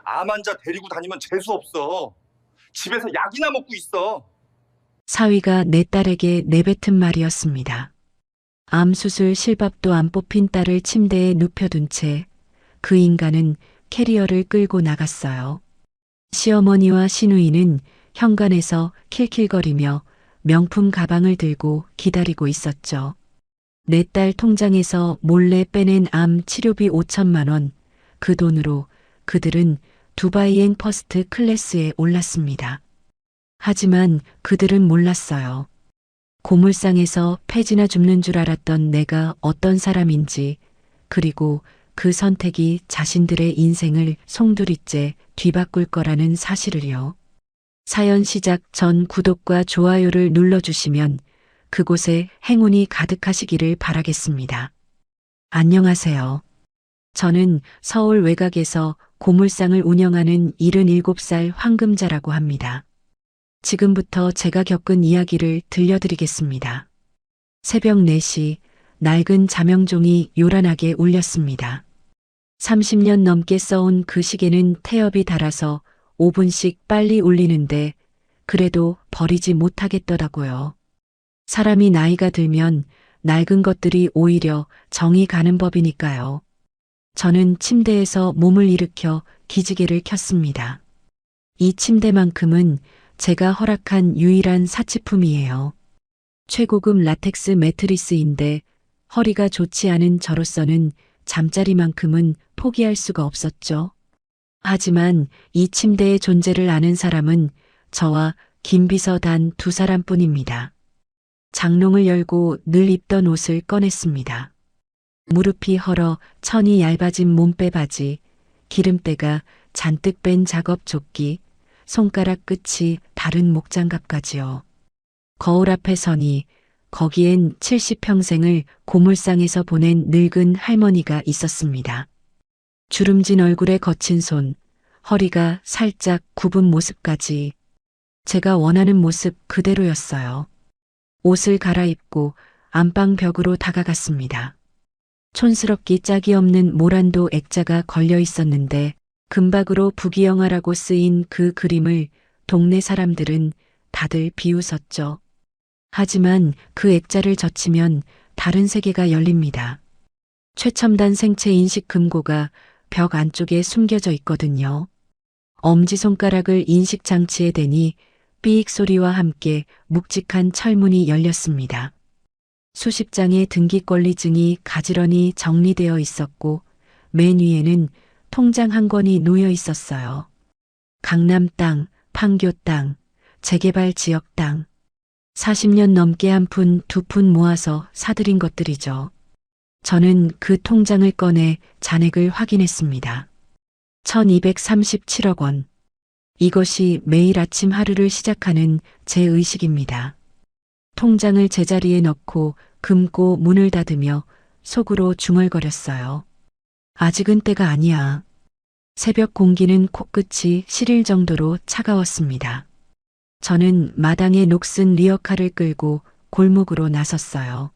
암 환자 데리고 다니면 재수 없어. 집에서 약이나 먹고 있어. 사위가 내 딸에게 내뱉은 말이었습니다. 암 수술 실밥도 안 뽑힌 딸을 침대에 눕혀둔 채 그 인간은 캐리어를 끌고 나갔어요. 시어머니와 시누이는 현관에서 킬킬거리며 명품 가방을 들고 기다리고 있었죠. 내 딸 통장에서 몰래 빼낸 암 치료비 5천만 원, 그 돈으로 그들은 두바이행 퍼스트 클래스에 올랐습니다. 하지만 그들은 몰랐어요. 고물상에서 폐지나 줍는 줄 알았던 내가 어떤 사람인지, 그리고 그 선택이 자신들의 인생을 송두리째 뒤바꿀 거라는 사실을요. 사연 시작 전 구독과 좋아요를 눌러주시면 그곳에 행운이 가득하시기를 바라겠습니다. 안녕하세요. 저는 서울 외곽에서 고물상을 운영하는 77살 황금자라고 합니다. 지금부터 제가 겪은 이야기를 들려드리겠습니다. 새벽 4시 낡은 자명종이 요란하게 울렸습니다. 30년 넘게 써온 그 시계는 태엽이 닳아서 5분씩 빨리 울리는데 그래도 버리지 못하겠더라고요. 사람이 나이가 들면 낡은 것들이 오히려 정이 가는 법이니까요. 저는 침대에서 몸을 일으켜 기지개를 켰습니다. 이 침대만큼은 제가 허락한 유일한 사치품이에요. 최고급 라텍스 매트리스인데 허리가 좋지 않은 저로서는 잠자리만큼은 포기할 수가 없었죠. 하지만 이 침대의 존재를 아는 사람은 저와 김비서 단 2사람뿐입니다. 장롱을 열고 늘 입던 옷을 꺼냈습니다. 무릎이 헐어 천이 얇아진 몸빼 바지, 기름때가 잔뜩 뺀 작업 조끼, 손가락 끝이 다른 목장갑까지요. 거울 앞에 서니 거기엔 70평생을 고물상에서 보낸 늙은 할머니가 있었습니다. 주름진 얼굴에 거친 손, 허리가 살짝 굽은 모습까지 제가 원하는 모습 그대로였어요. 옷을 갈아입고 안방 벽으로 다가갔습니다. 촌스럽기 짝이 없는 모란도 액자가 걸려 있었는데 금박으로 부귀영화라고 쓰인 그 그림을 동네 사람들은 다들 비웃었죠. 하지만 그 액자를 젖히면 다른 세계가 열립니다. 최첨단 생체 인식 금고가 벽 안쪽에 숨겨져 있거든요. 엄지손가락을 인식장치에 대니 삐익 소리와 함께 묵직한 철문이 열렸습니다. 수십 장의 등기권리증이 가지런히 정리되어 있었고 맨 위에는 통장 한 권이 놓여 있었어요. 강남 땅, 판교 땅, 재개발 지역 땅. 40년 넘게 한 푼, 2푼 모아서 사들인 것들이죠. 저는 그 통장을 꺼내 잔액을 확인했습니다. 1237억 원. 이것이 매일 아침 하루를 시작하는 제 의식입니다. 통장을 제자리에 넣고 금고 문을 닫으며 속으로 중얼거렸어요. 아직은 때가 아니야. 새벽 공기는 코끝이 시릴 정도로 차가웠습니다. 저는 마당에 녹슨 리어카를 끌고 골목으로 나섰어요.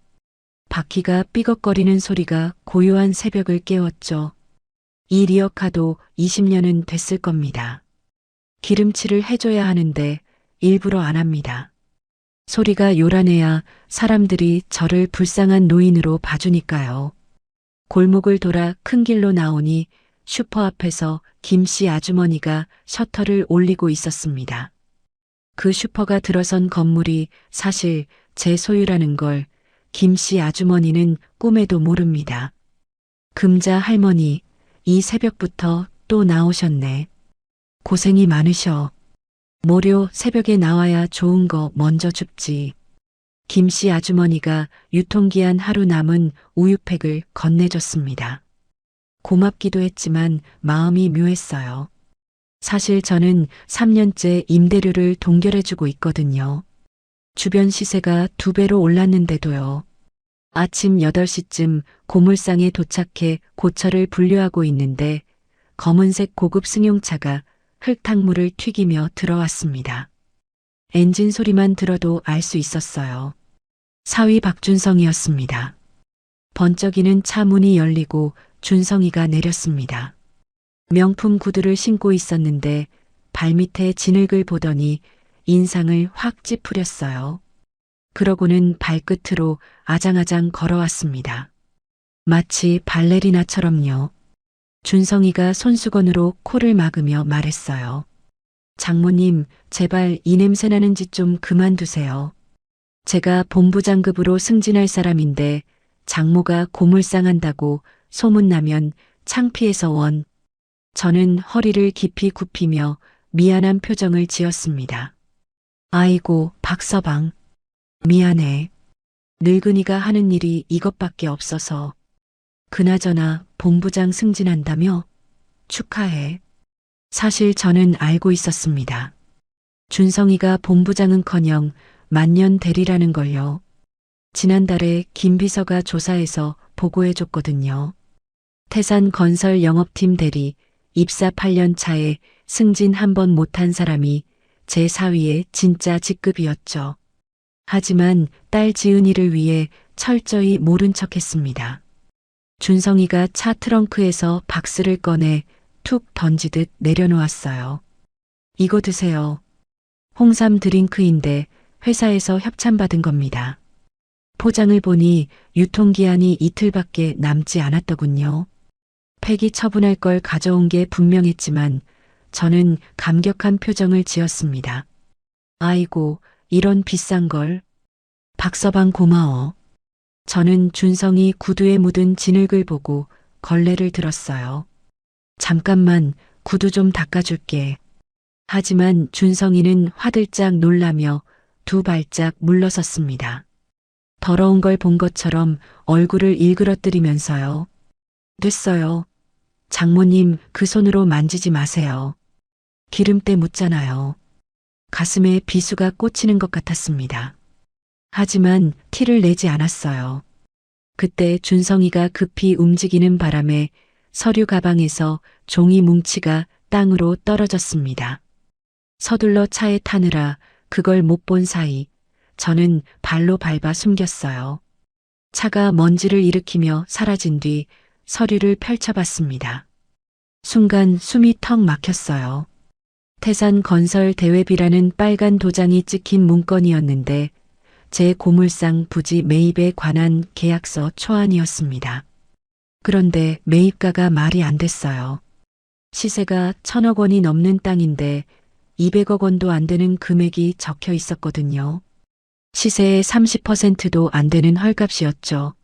바퀴가 삐걱거리는 소리가 고요한 새벽을 깨웠죠. 이 리어카도 20년은 됐을 겁니다. 기름칠을 해줘야 하는데 일부러 안 합니다. 소리가 요란해야 사람들이 저를 불쌍한 노인으로 봐주니까요. 골목을 돌아 큰 길로 나오니 슈퍼 앞에서 김씨 아주머니가 셔터를 올리고 있었습니다. 그 슈퍼가 들어선 건물이 사실 제 소유라는 걸 김씨 아주머니는 꿈에도 모릅니다. 금자 할머니, 이 새벽부터 또 나오셨네. 고생이 많으셔. 모료 새벽에 나와야 좋은 거 먼저 줍지. 김씨 아주머니가 유통기한 하루 남은 우유팩을 건네줬습니다. 고맙기도 했지만 마음이 묘했어요. 사실 저는 3년째 임대료를 동결해주고 있거든요. 주변 시세가 2배로 올랐는데도요. 아침 8시쯤 고물상에 도착해 고철을 분류하고 있는데 검은색 고급 승용차가 흙탕물을 튀기며 들어왔습니다. 엔진 소리만 들어도 알 수 있었어요. 사위 박준성이었습니다. 번쩍이는 차 문이 열리고 준성이가 내렸습니다. 명품 구두를 신고 있었는데 발밑에 진흙을 보더니 인상을 확 찌푸렸어요. 그러고는 발끝으로 아장아장 걸어왔습니다. 마치 발레리나처럼요. 준성이가 손수건으로 코를 막으며 말했어요. 장모님, 제발 이 냄새 나는 짓 좀 그만두세요. 제가 본부장급으로 승진할 사람인데 장모가 고물상한다고 소문나면 창피해서 원. 저는 허리를 깊이 굽히며 미안한 표정을 지었습니다. 아이고, 박서방. 미안해. 늙은이가 하는 일이 이것밖에 없어서. 그나저나 본부장 승진한다며? 축하해. 사실 저는 알고 있었습니다. 준성이가 본부장은커녕 만년 대리라는 걸요. 지난달에 김 비서가 조사해서 보고해줬거든요. 태산 건설 영업팀 대리 입사 8년 차에 승진 한 번 못한 사람이 제 사위의 진짜 직급이었죠. 하지만 딸 지은이를 위해 철저히 모른 척했습니다. 준성이가 차 트렁크에서 박스를 꺼내 툭 던지듯 내려놓았어요. 이거 드세요. 홍삼 드링크인데 회사에서 협찬받은 겁니다. 포장을 보니 유통기한이 이틀밖에 남지 않았더군요. 폐기 처분할 걸 가져온 게 분명했지만 저는 감격한 표정을 지었습니다. 아이고, 이런 비싼 걸. 박서방 고마워. 저는 준성이 구두에 묻은 진흙을 보고 걸레를 들었어요. 잠깐만, 구두 좀 닦아줄게. 하지만 준성이는 화들짝 놀라며 두 발짝 물러섰습니다. 더러운 걸 본 것처럼 얼굴을 일그러뜨리면서요. 됐어요. 장모님, 그 손으로 만지지 마세요. 기름때 묻잖아요. 가슴에 비수가 꽂히는 것 같았습니다. 하지만 티를 내지 않았어요. 그때 준성이가 급히 움직이는 바람에 서류 가방에서 종이 뭉치가 땅으로 떨어졌습니다. 서둘러 차에 타느라 그걸 못 본 사이 저는 발로 밟아 숨겼어요. 차가 먼지를 일으키며 사라진 뒤 서류를 펼쳐봤습니다. 순간 숨이 턱 막혔어요. 태산 건설 대회비라는 빨간 도장이 찍힌 문건이었는데 제 고물상 부지 매입에 관한 계약서 초안이었습니다. 그런데 매입가가 말이 안 됐어요. 시세가 1,000억 원이 넘는 땅인데 200억 원도 안 되는 금액이 적혀 있었거든요. 시세의 30%도 안 되는 헐값이었죠.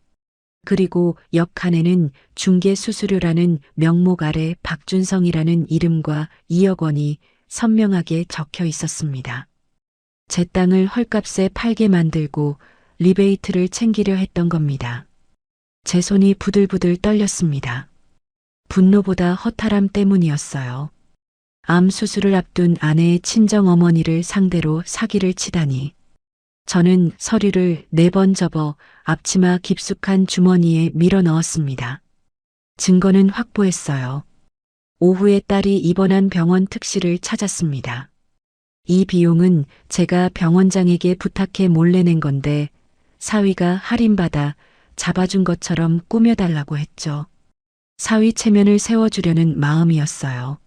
그리고 옆 칸에는 중개수수료라는 명목 아래 박준성이라는 이름과 2억 원이 선명하게 적혀 있었습니다. 제 땅을 헐값에 팔게 만들고 리베이트를 챙기려 했던 겁니다. 제 손이 부들부들 떨렸습니다. 분노보다 허탈함 때문이었어요. 암 수술을 앞둔 아내의 친정 어머니를 상대로 사기를 치다니. 저는 서류를 4번 접어 앞치마 깊숙한 주머니에 밀어 넣었습니다. 증거는 확보했어요. 오후에 딸이 입원한 병원 특실을 찾았습니다. 이 비용은 제가 병원장에게 부탁해 몰래 낸 건데 사위가 할인받아 잡아준 것처럼 꾸며달라고 했죠. 사위 체면을 세워주려는 마음이었어요.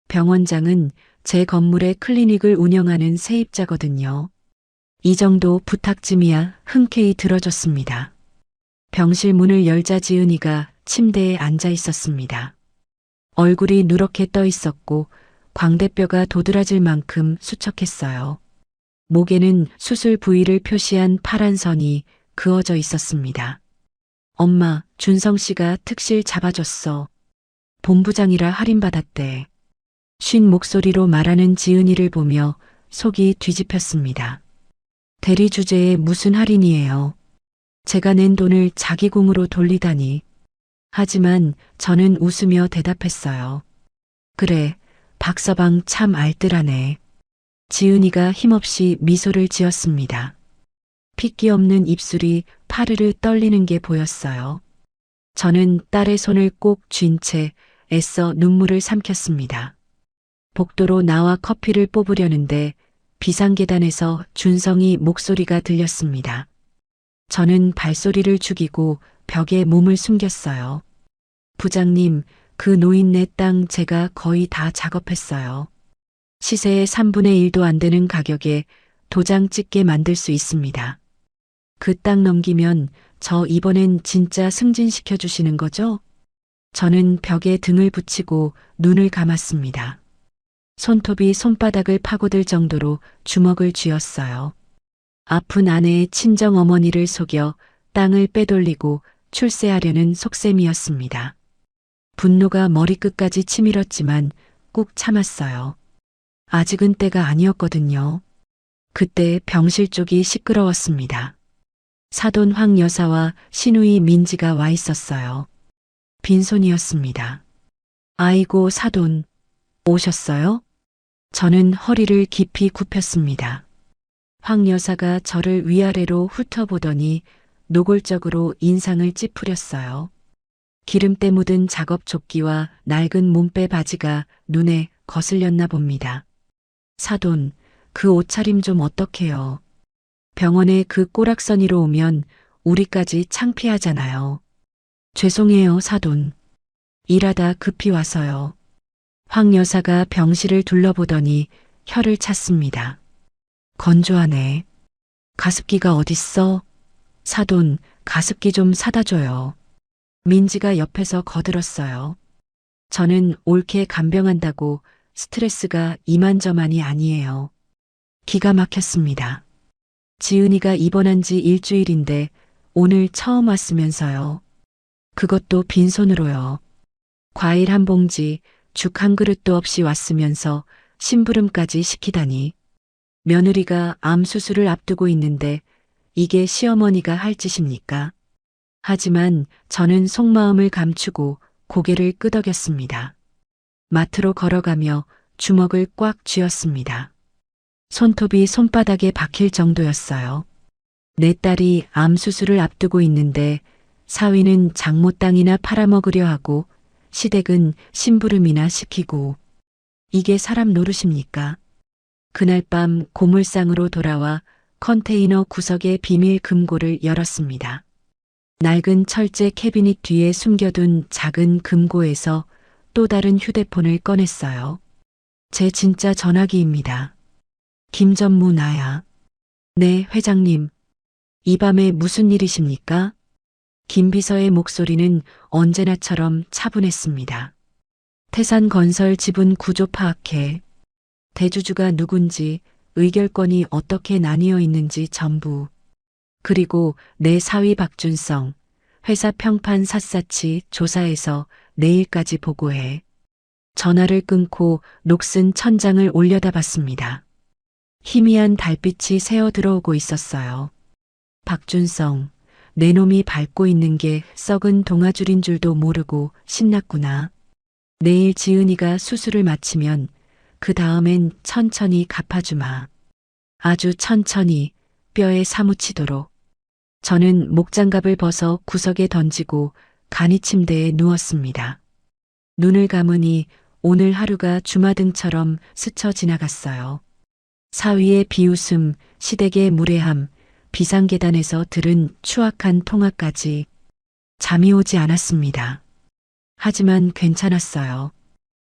병원장은 제 건물에 클리닉을 운영하는 세입자거든요. 이 정도 부탁쯤이야 흔쾌히 들어줬습니다. 병실 문을 열자 지은이가 침대에 앉아 있었습니다. 얼굴이 누렇게 떠 있었고 광대뼈가 도드라질 만큼 수척했어요. 목에는 수술 부위를 표시한 파란 선이 그어져 있었습니다. 엄마, 준성 씨가 특실 잡아줬어. 본부장이라 할인받았대. 쉰 목소리로 말하는 지은이를 보며 속이 뒤집혔습니다. 대리 주제에 무슨 할인이에요. 제가 낸 돈을 자기 공으로 돌리다니. 하지만 저는 웃으며 대답했어요. 그래, 박서방 참 알뜰하네. 지은이가 힘없이 미소를 지었습니다. 핏기 없는 입술이 파르르 떨리는 게 보였어요. 저는 딸의 손을 꼭 쥔 채 애써 눈물을 삼켰습니다. 복도로 나와 커피를 뽑으려는데 비상계단에서 준성이 목소리가 들렸습니다. 저는 발소리를 죽이고 벽에 몸을 숨겼어요. 부장님, 그 노인네 땅 제가 거의 다 작업했어요. 시세의 3분의 1도 안 되는 가격에 도장 찍게 만들 수 있습니다. 그 땅 넘기면 저 이번엔 진짜 승진시켜 주시는 거죠? 저는 벽에 등을 붙이고 눈을 감았습니다. 손톱이 손바닥을 파고들 정도로 주먹을 쥐었어요. 아픈 아내의 친정 어머니를 속여 땅을 빼돌리고 출세하려는 속셈이었습니다. 분노가 머리끝까지 치밀었지만 꾹 참았어요. 아직은 때가 아니었거든요. 그때 병실 쪽이 시끄러웠습니다. 사돈 황 여사와 시누이 민지가 와 있었어요. 빈손이었습니다. 아이고 사돈, 오셨어요? 저는 허리를 깊이 굽혔습니다. 황 여사가 저를 위아래로 훑어보더니 노골적으로 인상을 찌푸렸어요. 기름때 묻은 작업 조끼와 낡은 몸빼 바지가 눈에 거슬렸나 봅니다. 사돈, 그 옷차림 좀 어떡해요. 병원에 그 꼬락서니로 오면 우리까지 창피하잖아요. 죄송해요, 사돈. 일하다 급히 와서요. 황 여사가 병실을 둘러보더니 혀를 찼습니다. 건조하네. 가습기가 어딨어? 사돈, 가습기 좀 사다 줘요. 민지가 옆에서 거들었어요. 저는 옳게 간병한다고 스트레스가 이만저만이 아니에요. 기가 막혔습니다. 지은이가 입원한 지 일주일인데 오늘 처음 왔으면서요. 그것도 빈손으로요. 과일 한 봉지, 죽 한 그릇도 없이 왔으면서 심부름까지 시키다니. 며느리가 암 수술을 앞두고 있는데 이게 시어머니가 할 짓입니까? 하지만 저는 속마음을 감추고 고개를 끄덕였습니다. 마트로 걸어가며 주먹을 꽉 쥐었습니다. 손톱이 손바닥에 박힐 정도였어요. 내 딸이 암 수술을 앞두고 있는데 사위는 장모 땅이나 팔아먹으려 하고 시댁은 심부름이나 시키고 이게 사람 노릇입니까? 그날 밤 고물상으로 돌아와 컨테이너 구석의 비밀 금고를 열었습니다. 낡은 철제 캐비닛 뒤에 숨겨둔 작은 금고에서 또 다른 휴대폰을 꺼냈어요. 제 진짜 전화기입니다. 김전무 나야. 네, 회장님. 이 밤에 무슨 일이십니까? 김비서의 목소리는 언제나처럼 차분했습니다. 태산건설 지분 구조 파악해. 대주주가 누군지, 의결권이 어떻게 나뉘어 있는지 전부. 그리고 내 사위 박준성, 회사 평판 샅샅이 조사해서 내일까지 보고해. 전화를 끊고 녹슨 천장을 올려다봤습니다. 희미한 달빛이 새어 들어오고 있었어요. 박준성, 내 놈이 밟고 있는 게 썩은 동아줄인 줄도 모르고 신났구나. 내일 지은이가 수술을 마치면 그 다음엔 천천히 갚아주마. 아주 천천히 뼈에 사무치도록. 저는 목장갑을 벗어 구석에 던지고 간이 침대에 누웠습니다. 눈을 감으니 오늘 하루가 주마등처럼 스쳐 지나갔어요. 사위의 비웃음, 시댁의 무례함, 비상계단에서 들은 추악한 통화까지 잠이 오지 않았습니다. 하지만 괜찮았어요.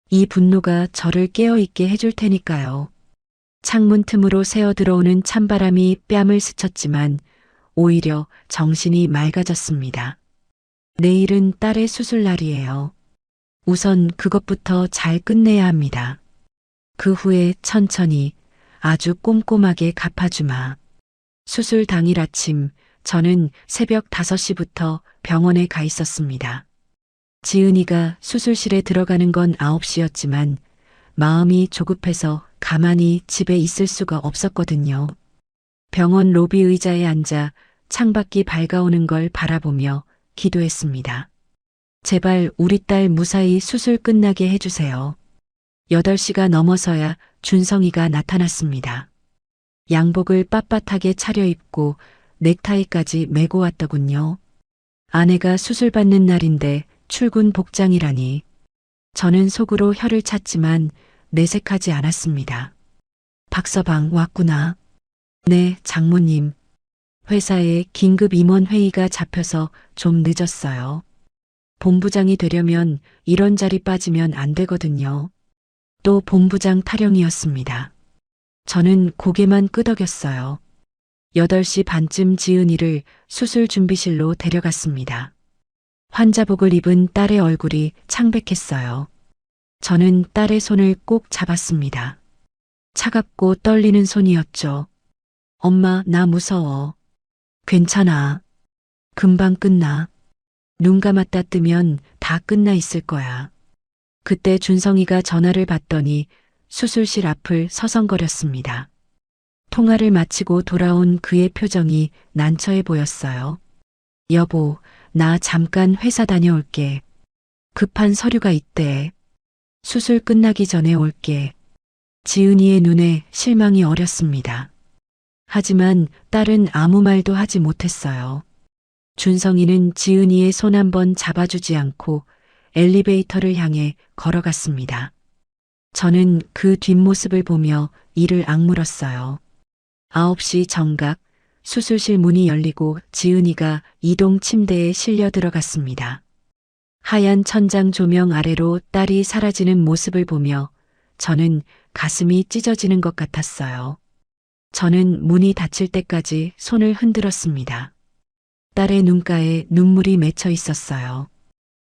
이 분노가 저를 깨어있게 해줄 테니까요. 창문 틈으로 새어 들어오는 찬바람이 뺨을 스쳤지만 오히려 정신이 맑아졌습니다. 내일은 딸의 수술날이에요. 우선 그것부터 잘 끝내야 합니다. 그 후에 천천히 아주 꼼꼼하게 갚아주마. 수술 당일 아침 저는 새벽 5시부터 병원에 가 있었습니다. 지은이가 수술실에 들어가는 건 9시였지만 마음이 조급해서 가만히 집에 있을 수가 없었거든요. 병원 로비 의자에 앉아 창밖이 밝아오는 걸 바라보며 기도했습니다. 제발 우리 딸 무사히 수술 끝나게 해주세요. 8시가 넘어서야 준성이가 나타났습니다. 양복을 빳빳하게 차려입고 넥타이까지 메고 왔더군요. 아내가 수술 받는 날인데 출근 복장이라니. 저는 속으로 혀를 찼지만 내색하지 않았습니다. 박서방 왔구나. 네, 장모님. 회사에 긴급 임원 회의가 잡혀서 좀 늦었어요. 본부장이 되려면 이런 자리 빠지면 안 되거든요. 또 본부장 타령이었습니다. 저는 고개만 끄덕였어요. 8시 반쯤 지은이를 수술 준비실로 데려갔습니다. 환자복을 입은 딸의 얼굴이 창백했어요. 저는 딸의 손을 꼭 잡았습니다. 차갑고 떨리는 손이었죠. 엄마, 나 무서워. 괜찮아. 금방 끝나. 눈 감았다 뜨면 다 끝나 있을 거야. 그때 준성이가 전화를 받더니 수술실 앞을 서성거렸습니다. 통화를 마치고 돌아온 그의 표정이 난처해 보였어요. 여보, 나 잠깐 회사 다녀올게. 급한 서류가 있대. 수술 끝나기 전에 올게. 지은이의 눈에 실망이 어렸습니다. 하지만 딸은 아무 말도 하지 못했어요. 준성이는 지은이의 손 한번 잡아주지 않고 엘리베이터를 향해 걸어갔습니다. 저는 그 뒷모습을 보며 이를 악물었어요. 9시 정각 수술실 문이 열리고 지은이가 이동 침대에 실려 들어갔습니다. 하얀 천장 조명 아래로 딸이 사라지는 모습을 보며 저는 가슴이 찢어지는 것 같았어요. 저는 문이 닫힐 때까지 손을 흔들었습니다. 딸의 눈가에 눈물이 맺혀 있었어요.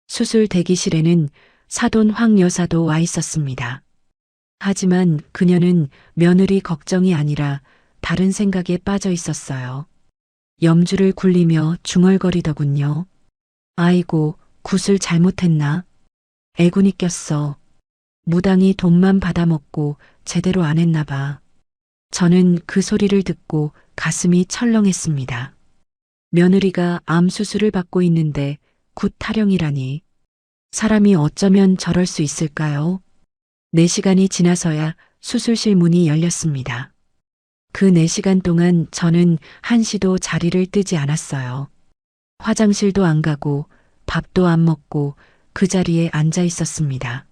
수술 대기실에는 사돈 황 여사도 와 있었습니다. 하지만 그녀는 며느리 걱정이 아니라 다른 생각에 빠져 있었어요. 염주를 굴리며 중얼거리더군요. 아이고, 굿을 잘못했나? 애군이 꼈어. 무당이 돈만 받아먹고 제대로 안 했나 봐. 저는 그 소리를 듣고 가슴이 철렁했습니다. 며느리가 암 수술을 받고 있는데 굿 타령이라니. 사람이 어쩌면 저럴 수 있을까요? 4시간이 지나서야 수술실 문이 열렸습니다. 그 4시간 동안 저는 한시도 자리를 뜨지 않았어요. 화장실도 안 가고 밥도 안 먹고 그 자리에 앉아 있었습니다.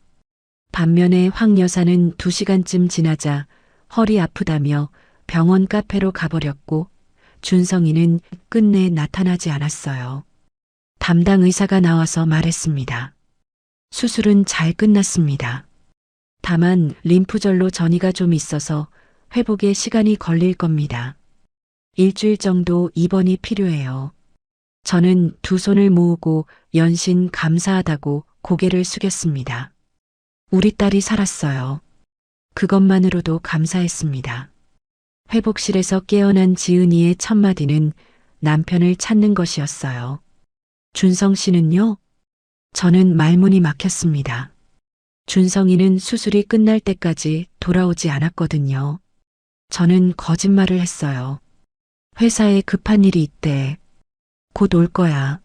반면에 황 여사는 2시간쯤 지나자 허리 아프다며 병원 카페로 가버렸고 준성이는 끝내 나타나지 않았어요. 담당 의사가 나와서 말했습니다. 수술은 잘 끝났습니다. 다만 림프절로 전이가 좀 있어서 회복에 시간이 걸릴 겁니다. 일주일 정도 입원이 필요해요. 저는 두 손을 모으고 연신 감사하다고 고개를 숙였습니다. 우리 딸이 살았어요. 그것만으로도 감사했습니다. 회복실에서 깨어난 지은이의 첫마디는 남편을 찾는 것이었어요. 준성 씨는요? 저는 말문이 막혔습니다. 준성이는 수술이 끝날 때까지 돌아오지 않았거든요. 저는 거짓말을 했어요. 회사에 급한 일이 있대. 곧 올 거야.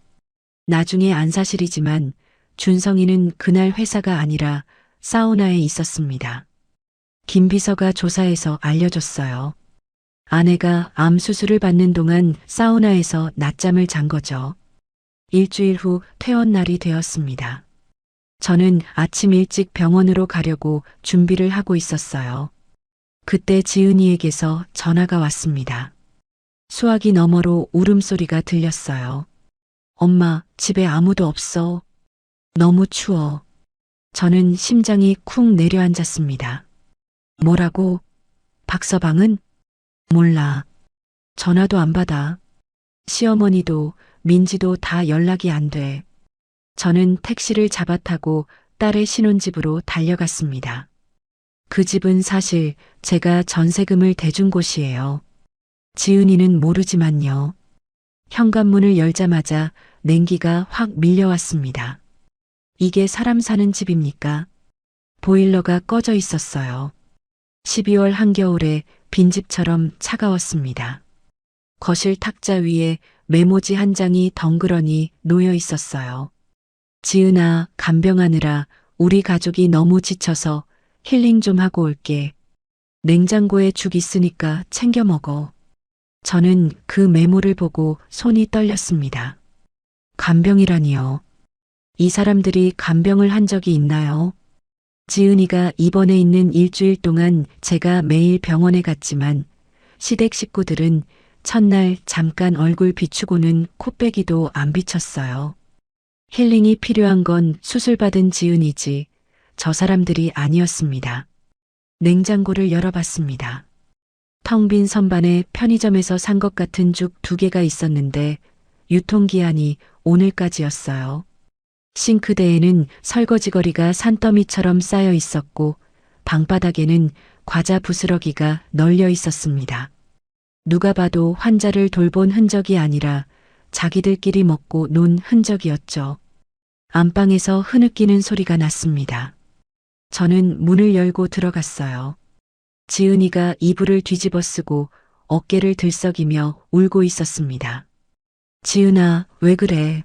나중에 안 사실이지만 준성이는 그날 회사가 아니라 사우나에 있었습니다. 김 비서가 조사해서 알려줬어요. 아내가 암 수술을 받는 동안 사우나에서 낮잠을 잔 거죠. 일주일 후 퇴원 날이 되었습니다. 저는 아침 일찍 병원으로 가려고 준비를 하고 있었어요. 그때 지은이에게서 전화가 왔습니다. 수화기 너머로 울음소리가 들렸어요. 엄마, 집에 아무도 없어. 너무 추워. 저는 심장이 쿵 내려앉았습니다. 뭐라고? 박서방은? 몰라. 전화도 안 받아. 시어머니도 민지도 다 연락이 안 돼. 저는 택시를 잡아 타고 딸의 신혼집으로 달려갔습니다. 그 집은 사실 제가 전세금을 대준 곳이에요. 지은이는 모르지만요. 현관문을 열자마자 냉기가 확 밀려왔습니다. 이게 사람 사는 집입니까? 보일러가 꺼져 있었어요. 12월 한겨울에 빈집처럼 차가웠습니다. 거실 탁자 위에 메모지 한 장이 덩그러니 놓여 있었어요. 지은아, 간병하느라 우리 가족이 너무 지쳐서 힐링 좀 하고 올게. 냉장고에 죽 있으니까 챙겨 먹어. 저는 그 메모를 보고 손이 떨렸습니다. 간병이라니요. 이 사람들이 간병을 한 적이 있나요? 지은이가 입원해 있는 일주일 동안 제가 매일 병원에 갔지만 시댁 식구들은 첫날 잠깐 얼굴 비추고는 코빼기도 안 비쳤어요. 힐링이 필요한 건 수술받은 지은이지 저 사람들이 아니었습니다. 냉장고를 열어봤습니다. 텅 빈 선반에 편의점에서 산 것 같은 죽 2개가 있었는데 유통기한이 오늘까지였어요. 싱크대에는 설거지거리가 산더미처럼 쌓여 있었고 방바닥에는 과자 부스러기가 널려 있었습니다. 누가 봐도 환자를 돌본 흔적이 아니라 자기들끼리 먹고 논 흔적이었죠. 안방에서 흐느끼는 소리가 났습니다. 저는 문을 열고 들어갔어요. 지은이가 이불을 뒤집어 쓰고 어깨를 들썩이며 울고 있었습니다. 지은아, 왜 그래?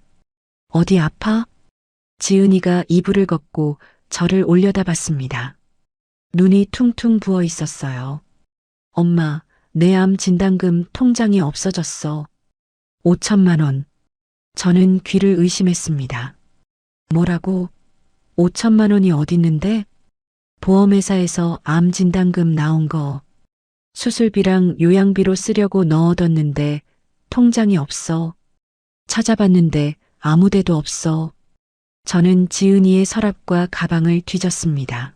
어디 아파? 지은이가 이불을 걷고 저를 올려다봤습니다. 눈이 퉁퉁 부어 있었어요. 엄마, 내 암 진단금 통장이 없어졌어. 5천만 원. 저는 귀를 의심했습니다. 뭐라고? 5천만 원이 어딨는데? 보험회사에서 암 진단금 나온 거. 수술비랑 요양비로 쓰려고 넣어뒀는데 통장이 없어. 찾아봤는데 아무 데도 없어. 저는 지은이의 서랍과 가방을 뒤졌습니다.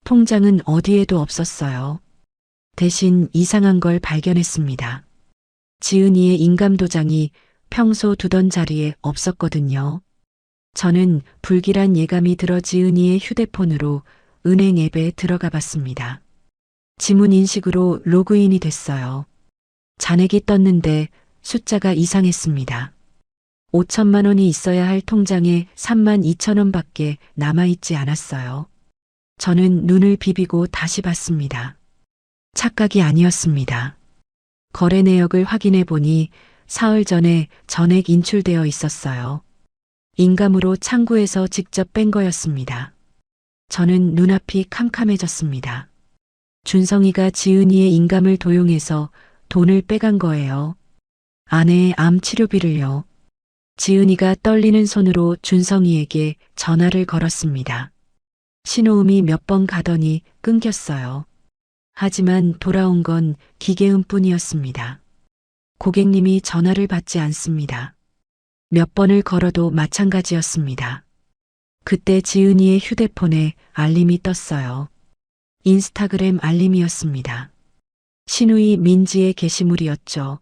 통장은 어디에도 없었어요. 대신 이상한 걸 발견했습니다. 지은이의 인감도장이 평소 두던 자리에 없었거든요. 저는 불길한 예감이 들어 지은이의 휴대폰으로 은행 앱에 들어가 봤습니다. 지문 인식으로 로그인이 됐어요. 잔액이 떴는데 숫자가 이상했습니다. 5천만 원이 있어야 할 통장에 3만 2천 원밖에 남아있지 않았어요. 저는 눈을 비비고 다시 봤습니다. 착각이 아니었습니다. 거래 내역을 확인해 보니 사흘 전에 전액 인출되어 있었어요. 인감으로 창구에서 직접 뺀 거였습니다. 저는 눈앞이 캄캄해졌습니다. 준성이가 지은이의 인감을 도용해서 돈을 빼간 거예요. 아내의 암 치료비를요. 지은이가 떨리는 손으로 준성이에게 전화를 걸었습니다. 신호음이 몇 번 가더니 끊겼어요. 하지만 돌아온 건 기계음뿐이었습니다. 고객님이 전화를 받지 않습니다. 몇 번을 걸어도 마찬가지였습니다. 그때 지은이의 휴대폰에 알림이 떴어요. 인스타그램 알림이었습니다. 신우이 민지의 게시물이었죠.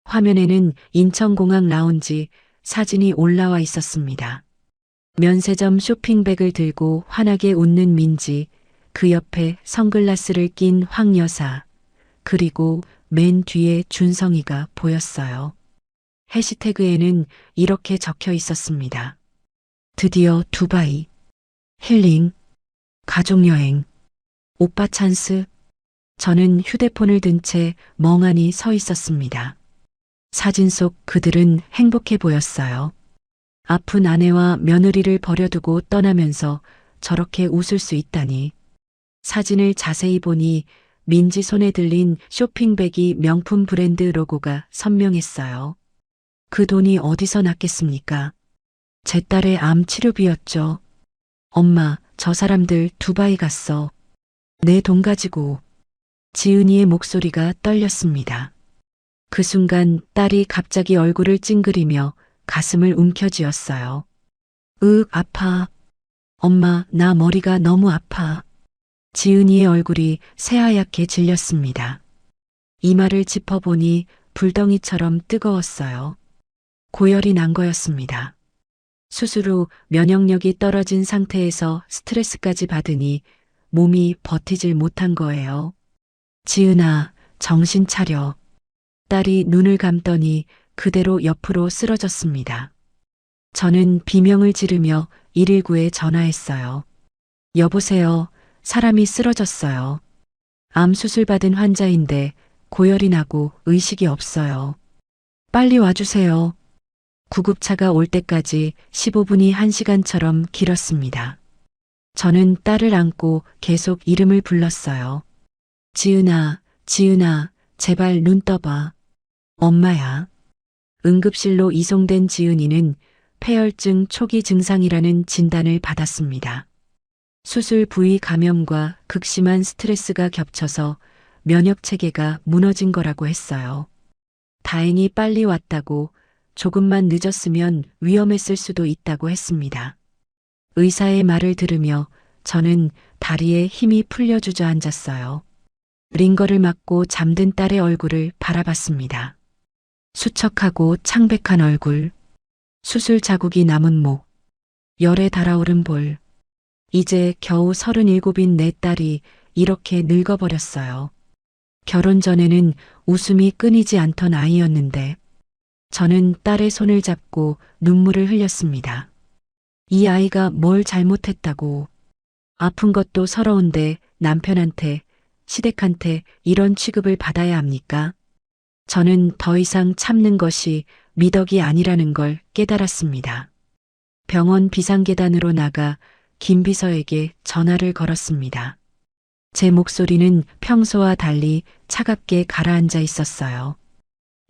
화면에는 인천공항 라운지 사진이 올라와 있었습니다. 면세점 쇼핑백을 들고 환하게 웃는 민지, 그 옆에 선글라스를 낀 황 여사, 그리고 맨 뒤에 준성이가 보였어요. 해시태그에는 이렇게 적혀 있었습니다. 드디어 두바이, 힐링, 가족여행, 오빠 찬스. 저는 휴대폰을 든 채 멍하니 서 있었습니다. 사진 속 그들은 행복해 보였어요. 아픈 아내와 며느리를 버려두고 떠나면서 저렇게 웃을 수 있다니. 사진을 자세히 보니 민지 손에 들린 쇼핑백이 명품 브랜드 로고가 선명했어요. 그 돈이 어디서 났겠습니까? 제 딸의 암 치료비였죠. 엄마, 저 사람들 두바이 갔어. 내 돈 가지고. 지은이의 목소리가 떨렸습니다. 그 순간 딸이 갑자기 얼굴을 찡그리며 가슴을 움켜쥐었어요. 아파. 엄마, 나 머리가 너무 아파. 지은이의 얼굴이 새하얗게 질렸습니다. 이마를 짚어보니 불덩이처럼 뜨거웠어요. 고열이 난 거였습니다. 수술 후 면역력이 떨어진 상태에서 스트레스까지 받으니 몸이 버티질 못한 거예요. 지은아, 정신 차려. 딸이 눈을 감더니 그대로 옆으로 쓰러졌습니다. 저는 비명을 지르며 119에 전화했어요. 여보세요. 사람이 쓰러졌어요. 암 수술 받은 환자인데 고열이 나고 의식이 없어요. 빨리 와주세요. 구급차가 올 때까지 15분이 1시간처럼 길었습니다. 저는 딸을 안고 계속 이름을 불렀어요. 지은아, 지은아, 제발 눈 떠봐. 엄마야. 응급실로 이송된 지은이는 폐혈증 초기 증상이라는 진단을 받았습니다. 수술 부위 감염과 극심한 스트레스가 겹쳐서 면역 체계가 무너진 거라고 했어요. 다행히 빨리 왔다고 조금만 늦었으면 위험했을 수도 있다고 했습니다. 의사의 말을 들으며 저는 다리에 힘이 풀려 주저앉았어요. 링거를 맞고 잠든 딸의 얼굴을 바라봤습니다. 수척하고 창백한 얼굴, 수술 자국이 남은 목, 열에 달아오른 볼. 이제 겨우 37인 내 딸이 이렇게 늙어버렸어요. 결혼 전에는 웃음이 끊이지 않던 아이였는데 저는 딸의 손을 잡고 눈물을 흘렸습니다. 이 아이가 뭘 잘못했다고. 아픈 것도 서러운데 남편한테, 시댁한테 이런 취급을 받아야 합니까? 저는 더 이상 참는 것이 미덕이 아니라는 걸 깨달았습니다. 병원 비상계단으로 나가 김 비서에게 전화를 걸었습니다. 제 목소리는 평소와 달리 차갑게 가라앉아 있었어요.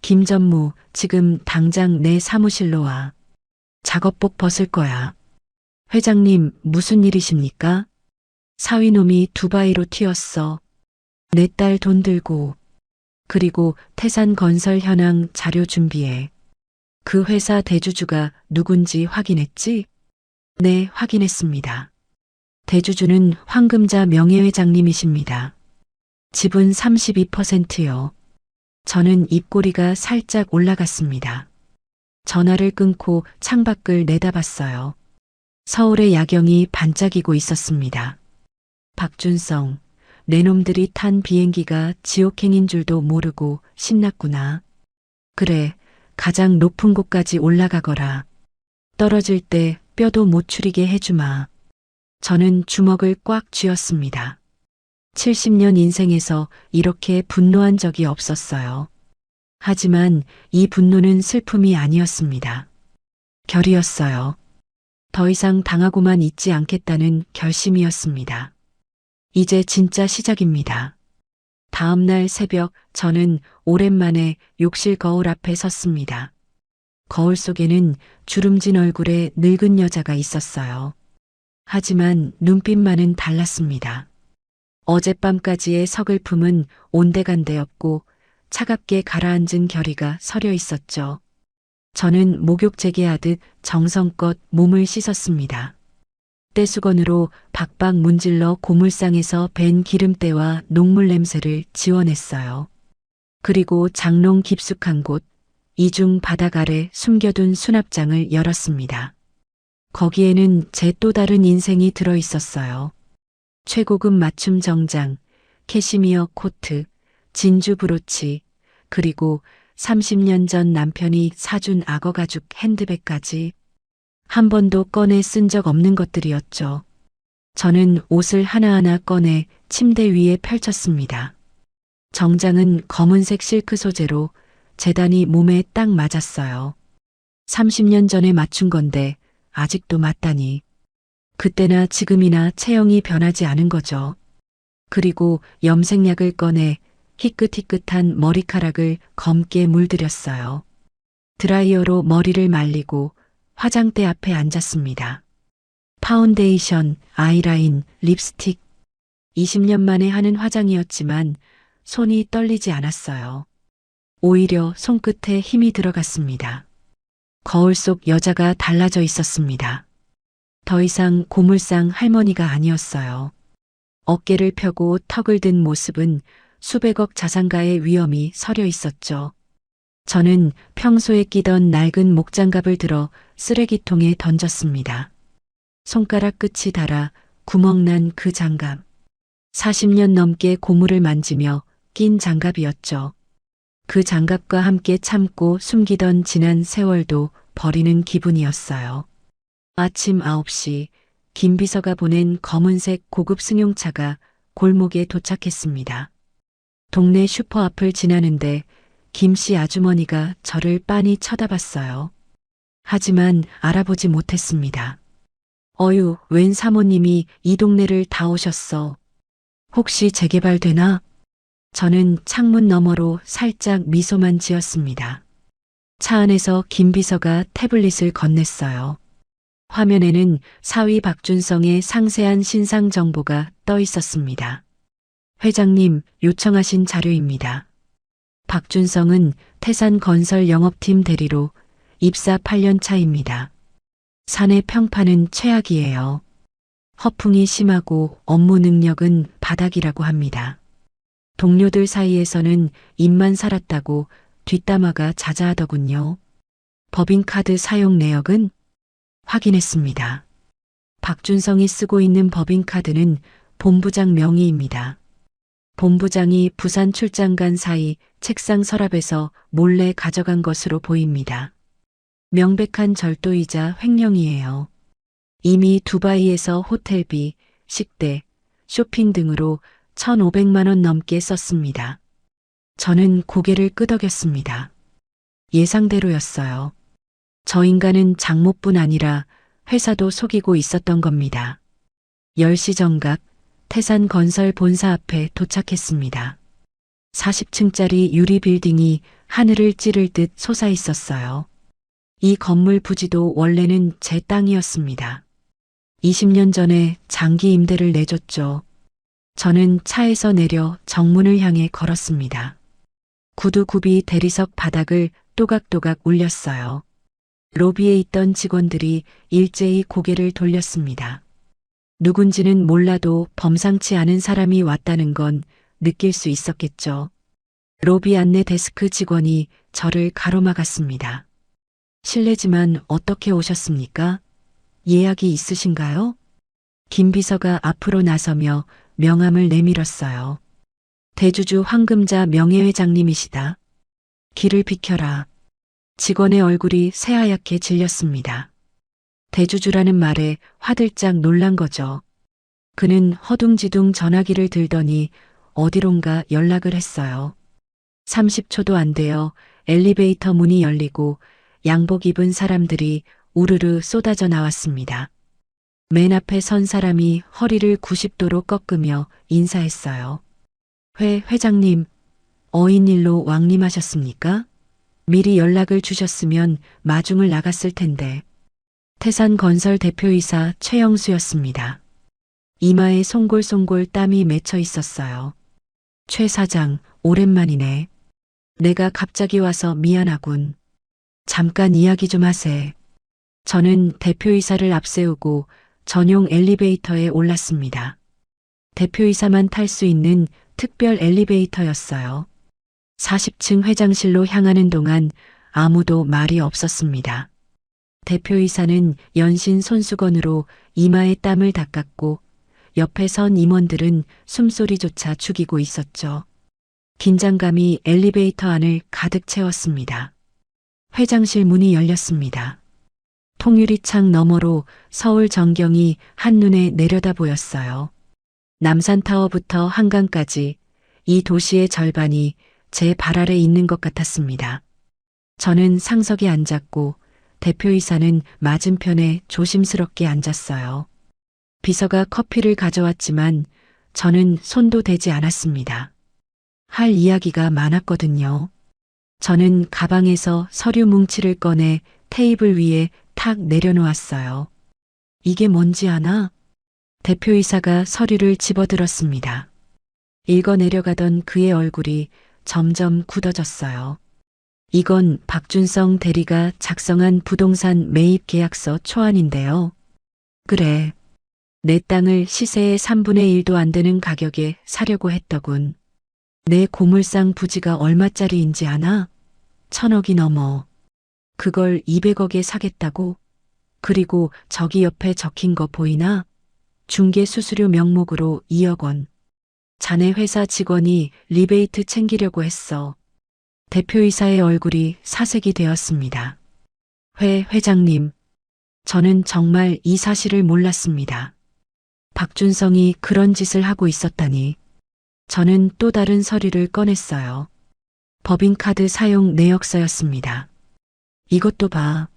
김 전무, 지금 당장 내 사무실로 와. 작업복 벗을 거야. 회장님, 무슨 일이십니까? 사위놈이 두바이로 튀었어. 내 딸 돈 들고. 그리고 태산건설 현황 자료 준비해. 그 회사 대주주가 누군지 확인했지? 네, 확인했습니다. 대주주는 황금자 명예회장님이십니다. 지분 32%요. 저는 입꼬리가 살짝 올라갔습니다. 전화를 끊고 창밖을 내다봤어요. 서울의 야경이 반짝이고 있었습니다. 박준성, 내 놈들이 탄 비행기가 지옥행인 줄도 모르고 신났구나. 그래, 가장 높은 곳까지 올라가거라. 떨어질 때 뼈도 못 추리게 해주마. 저는 주먹을 꽉 쥐었습니다. 70년 인생에서 이렇게 분노한 적이 없었어요. 하지만 이 분노는 슬픔이 아니었습니다. 결이었어요. 더 이상 당하고만 있지 않겠다는 결심이었습니다. 이제 진짜 시작입니다. 다음 날 새벽 저는 오랜만에 욕실 거울 앞에 섰습니다. 거울 속에는 주름진 얼굴의 늙은 여자가 있었어요. 하지만 눈빛만은 달랐습니다. 어젯밤까지의 서글픔은 온데간데였고 차갑게 가라앉은 결의가 서려 있었죠. 저는 목욕 재개하듯 정성껏 몸을 씻었습니다. 떼수건으로 박박 문질러 고물상에서 밴 기름때와 녹물 냄새를 지워냈어요. 그리고 장롱 깊숙한 곳, 이중 바닥 아래 숨겨둔 수납장을 열었습니다. 거기에는 제 또 다른 인생이 들어 있었어요. 최고급 맞춤 정장, 캐시미어 코트, 진주 브로치, 그리고 30년 전 남편이 사준 악어 가죽 핸드백까지 한 번도 꺼내 쓴 적 없는 것들이었죠. 저는 옷을 하나하나 꺼내 침대 위에 펼쳤습니다. 정장은 검은색 실크 소재로 재단이 몸에 딱 맞았어요. 30년 전에 맞춘 건데 아직도 맞다니. 그때나 지금이나 체형이 변하지 않은 거죠. 그리고 염색약을 꺼내 희끗희끗한 머리카락을 검게 물들였어요. 드라이어로 머리를 말리고 화장대 앞에 앉았습니다. 파운데이션, 아이라인, 립스틱. 20년 만에 하는 화장이었지만 손이 떨리지 않았어요. 오히려 손끝에 힘이 들어갔습니다. 거울 속 여자가 달라져 있었습니다. 더 이상 고물상 할머니가 아니었어요. 어깨를 펴고 턱을 든 모습은 수백억 자산가의 위엄이 서려 있었죠. 저는 평소에 끼던 낡은 목장갑을 들어 쓰레기통에 던졌습니다. 손가락 끝이 닳아 구멍난 그 장갑. 40년 넘게 고무를 만지며 낀 장갑이었죠. 그 장갑과 함께 참고 숨기던 지난 세월도 버리는 기분이었어요. 아침 9시 김 비서가 보낸 검은색 고급 승용차가 골목에 도착했습니다. 동네 슈퍼 앞을 지나는데 김 씨 아주머니가 저를 빤히 쳐다봤어요. 하지만 알아보지 못했습니다. 어휴, 웬 사모님이 이 동네를 다 오셨어. 혹시 재개발되나? 저는 창문 너머로 살짝 미소만 지었습니다. 차 안에서 김 비서가 태블릿을 건넸어요. 화면에는 사위 박준성의 상세한 신상 정보가 떠 있었습니다. 회장님, 요청하신 자료입니다. 박준성은 태산건설 영업팀 대리로 입사 8년 차입니다. 사내 평판은 최악이에요. 허풍이 심하고 업무 능력은 바닥이라고 합니다. 동료들 사이에서는 입만 살았다고 뒷담화가 자자하더군요. 법인카드 사용 내역은 확인했습니다. 박준성이 쓰고 있는 법인카드는 본부장 명의입니다. 본부장이 부산 출장 간 사이 책상 서랍에서 몰래 가져간 것으로 보입니다. 명백한 절도이자 횡령이에요. 이미 두바이에서 호텔비, 식대, 쇼핑 등으로 1,500만 원 넘게 썼습니다. 저는 고개를 끄덕였습니다. 예상대로였어요. 저 인간은 장모뿐 아니라 회사도 속이고 있었던 겁니다. 10시 정각 태산건설 본사 앞에 도착했습니다. 40층짜리 유리 빌딩이 하늘을 찌를 듯 솟아 있었어요. 이 건물 부지도 원래는 제 땅이었습니다. 20년 전에 장기 임대를 내줬죠. 저는 차에서 내려 정문을 향해 걸었습니다. 구두굽이 대리석 바닥을 또각또각 울렸어요. 로비에 있던 직원들이 일제히 고개를 돌렸습니다. 누군지는 몰라도 범상치 않은 사람이 왔다는 건 느낄 수 있었겠죠. 로비 안내 데스크 직원이 저를 가로막았습니다. 실례지만 어떻게 오셨습니까? 예약이 있으신가요? 김 비서가 앞으로 나서며 명함을 내밀었어요. 대주주 황금자 명예회장님이시다. 길을 비켜라. 직원의 얼굴이 새하얗게 질렸습니다. 대주주라는 말에 화들짝 놀란 거죠. 그는 허둥지둥 전화기를 들더니 어디론가 연락을 했어요. 30초도 안 되어 엘리베이터 문이 열리고 양복 입은 사람들이 우르르 쏟아져 나왔습니다. 맨 앞에 선 사람이 허리를 90도로 꺾으며 인사했어요. 회장님, 어인일로 왕림하셨습니까? 미리 연락을 주셨으면 마중을 나갔을 텐데. 태산건설 대표이사 최영수였습니다. 이마에 송골송골 땀이 맺혀 있었어요. 최 사장, 오랜만이네. 내가 갑자기 와서 미안하군. 잠깐 이야기 좀 하세. 저는 대표이사를 앞세우고 전용 엘리베이터에 올랐습니다. 대표이사만 탈 수 있는 특별 엘리베이터였어요. 40층 회장실로 향하는 동안 아무도 말이 없었습니다. 대표이사는 연신 손수건으로 이마에 땀을 닦았고 옆에 선 임원들은 숨소리조차 죽이고 있었죠. 긴장감이 엘리베이터 안을 가득 채웠습니다. 회장실 문이 열렸습니다. 통유리창 너머로 서울 전경이 한눈에 내려다 보였어요. 남산타워부터 한강까지 이 도시의 절반이 제 발 아래 있는 것 같았습니다. 저는 상석에 앉았고 대표이사는 맞은편에 조심스럽게 앉았어요. 비서가 커피를 가져왔지만 저는 손도 대지 않았습니다. 할 이야기가 많았거든요. 저는 가방에서 서류 뭉치를 꺼내 테이블 위에 탁 내려놓았어요. 이게 뭔지 아나? 대표이사가 서류를 집어들었습니다. 읽어 내려가던 그의 얼굴이 점점 굳어졌어요. 이건 박준성 대리가 작성한 부동산 매입 계약서 초안인데요. 그래. 내 땅을 시세의 3분의 1도 안 되는 가격에 사려고 했더군. 내 고물상 부지가 얼마짜리인지 아나? 1,000억이 넘어. 그걸 200억에 사겠다고? 그리고 저기 옆에 적힌 거 보이나? 중개 수수료 명목으로 2억 원. 자네 회사 직원이 리베이트 챙기려고 했어. 대표이사의 얼굴이 사색이 되었습니다. 회장님. 저는 정말 이 사실을 몰랐습니다. 박준성이 그런 짓을 하고 있었다니. 저는 또 다른 서류를 꺼냈어요. 법인카드 사용 내역서였습니다. 이것도 봐.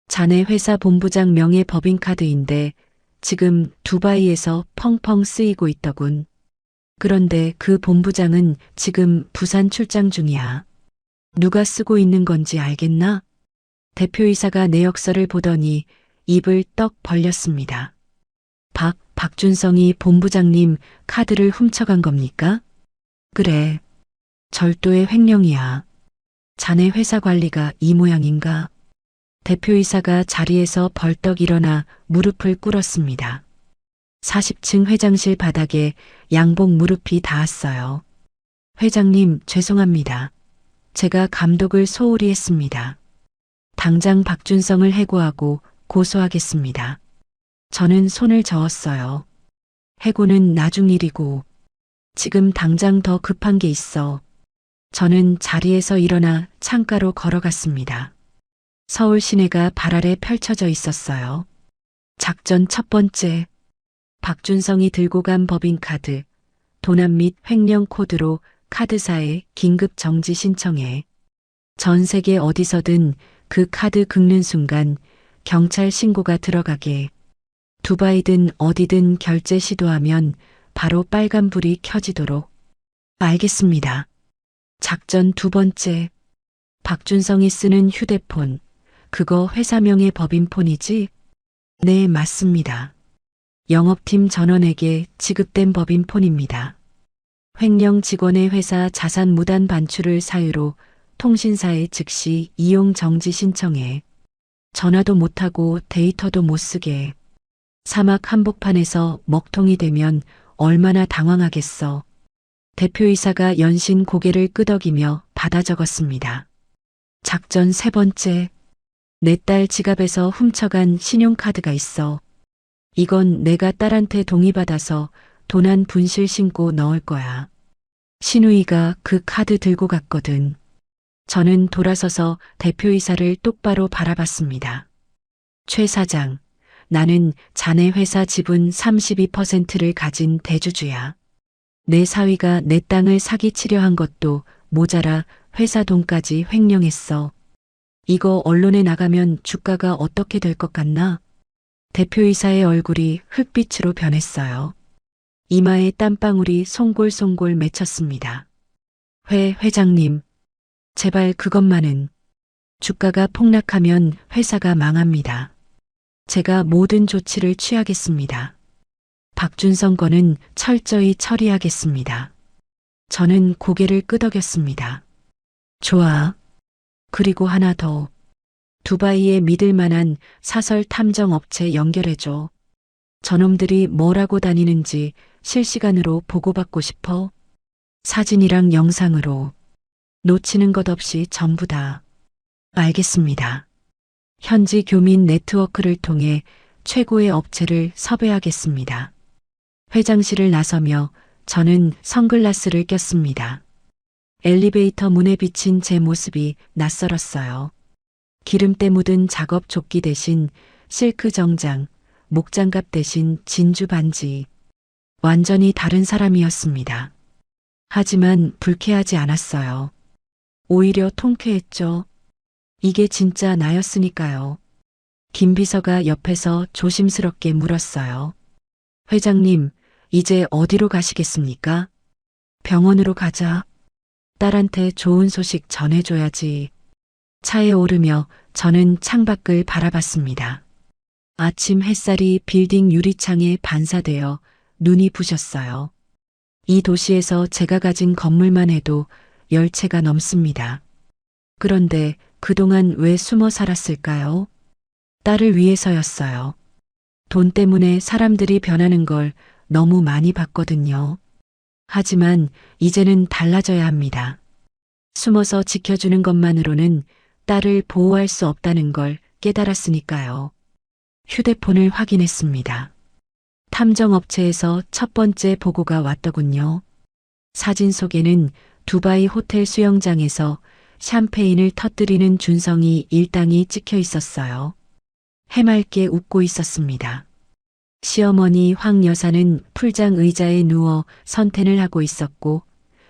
자네 회사 본부장 명의 법인카드인데 지금 두바이에서 펑펑 쓰이고 있더군. 그런데 그 본부장은 지금 부산 출장 중이야. 누가 쓰고 있는 건지 알겠나? 대표이사가 내역서를 보더니 입을 떡 벌렸습니다. 박준성이 본부장님 카드를 훔쳐간 겁니까? 그래. 절도의 횡령이야. 자네 회사 관리가 이 모양인가? 대표이사가 자리에서 벌떡 일어나 무릎을 꿇었습니다. 40층 회장실 바닥에 양복 무릎이 닿았어요. 회장님, 죄송합니다. 제가 감독을 소홀히 했습니다. 당장 박준성을 해고하고 고소하겠습니다. 저는 손을 저었어요. 해고는 나중 일이고 지금 당장 더 급한 게 있어. 저는 자리에서 일어나 창가로 걸어갔습니다. 서울 시내가 발 아래 펼쳐져 있었어요. 작전 첫 번째. 박준성이 들고 간 법인카드, 도난 및 횡령 코드로 카드사에 긴급 정지 신청해. 전 세계 어디서든 그 카드 긁는 순간 경찰 신고가 들어가게. 두바이든 어디든 결제 시도하면 바로 빨간불이 켜지도록. 알겠습니다. 작전 두 번째. 박준성이 쓰는 휴대폰. 그거 회사명의 법인폰이지? 네, 맞습니다. 영업팀 전원에게 지급된 법인폰입니다. 횡령 직원의 회사 자산 무단 반출을 사유로 통신사에 즉시 이용 정지 신청해. 전화도 못하고 데이터도 못 쓰게. 사막 한복판에서 먹통이 되면 얼마나 당황하겠어. 대표이사가 연신 고개를 끄덕이며 받아 적었습니다. 작전 세 번째. 내 딸 지갑에서 훔쳐간 신용카드가 있어. 이건 내가 딸한테 동의받아서 도난 분실 신고 넣을 거야. 신우이가 그 카드 들고 갔거든. 저는 돌아서서 대표이사를 똑바로 바라봤습니다. 최 사장, 나는 자네 회사 지분 32%를 가진 대주주야. 내 사위가 내 땅을 사기치려 한 것도 모자라 회사 돈까지 횡령했어. 이거 언론에 나가면 주가가 어떻게 될 것 같나? 대표이사의 얼굴이 흙빛으로 변했어요. 이마에 땀방울이 송골송골 맺혔습니다. 회장님, 제발 그것만은. 주가가 폭락하면 회사가 망합니다. 제가 모든 조치를 취하겠습니다. 박준성 건은 철저히 처리하겠습니다. 저는 고개를 끄덕였습니다. 좋아. 그리고 하나 더. 두바이에 믿을 만한 사설 탐정 업체 연결해줘. 저놈들이 뭐라고 다니는지 실시간으로 보고받고 싶어. 사진이랑 영상으로. 놓치는 것 없이 전부 다. 알겠습니다. 현지 교민 네트워크를 통해 최고의 업체를 섭외하겠습니다. 회장실을 나서며 저는 선글라스를 꼈습니다. 엘리베이터 문에 비친 제 모습이 낯설었어요. 기름때 묻은 작업 조끼 대신 실크 정장, 목장갑 대신 진주 반지. 완전히 다른 사람이었습니다. 하지만 불쾌하지 않았어요. 오히려 통쾌했죠. 이게 진짜 나였으니까요. 김 비서가 옆에서 조심스럽게 물었어요. 회장님, 이제 어디로 가시겠습니까? 병원으로 가자. 딸한테 좋은 소식 전해줘야지. 차에 오르며 저는 창밖을 바라봤습니다. 아침 햇살이 빌딩 유리창에 반사되어 눈이 부셨어요. 이 도시에서 제가 가진 건물만 해도 10채가 넘습니다. 그런데 그동안 왜 숨어 살았을까요? 딸을 위해서였어요. 돈 때문에 사람들이 변하는 걸 너무 많이 봤거든요. 하지만 이제는 달라져야 합니다. 숨어서 지켜주는 것만으로는 딸을 보호할 수 없다는 걸 깨달았으니까요. 휴대폰을 확인했습니다. 탐정업체에서 첫 번째 보고가 왔더군요. 사진 속에는 두바이 호텔 수영장에서 샴페인을 터뜨리는 준성이 일당이 찍혀 있었어요. 해맑게 웃고 있었습니다. 시어머니 황 여사는 풀장 의자에 누워 선탠을 하고 있었고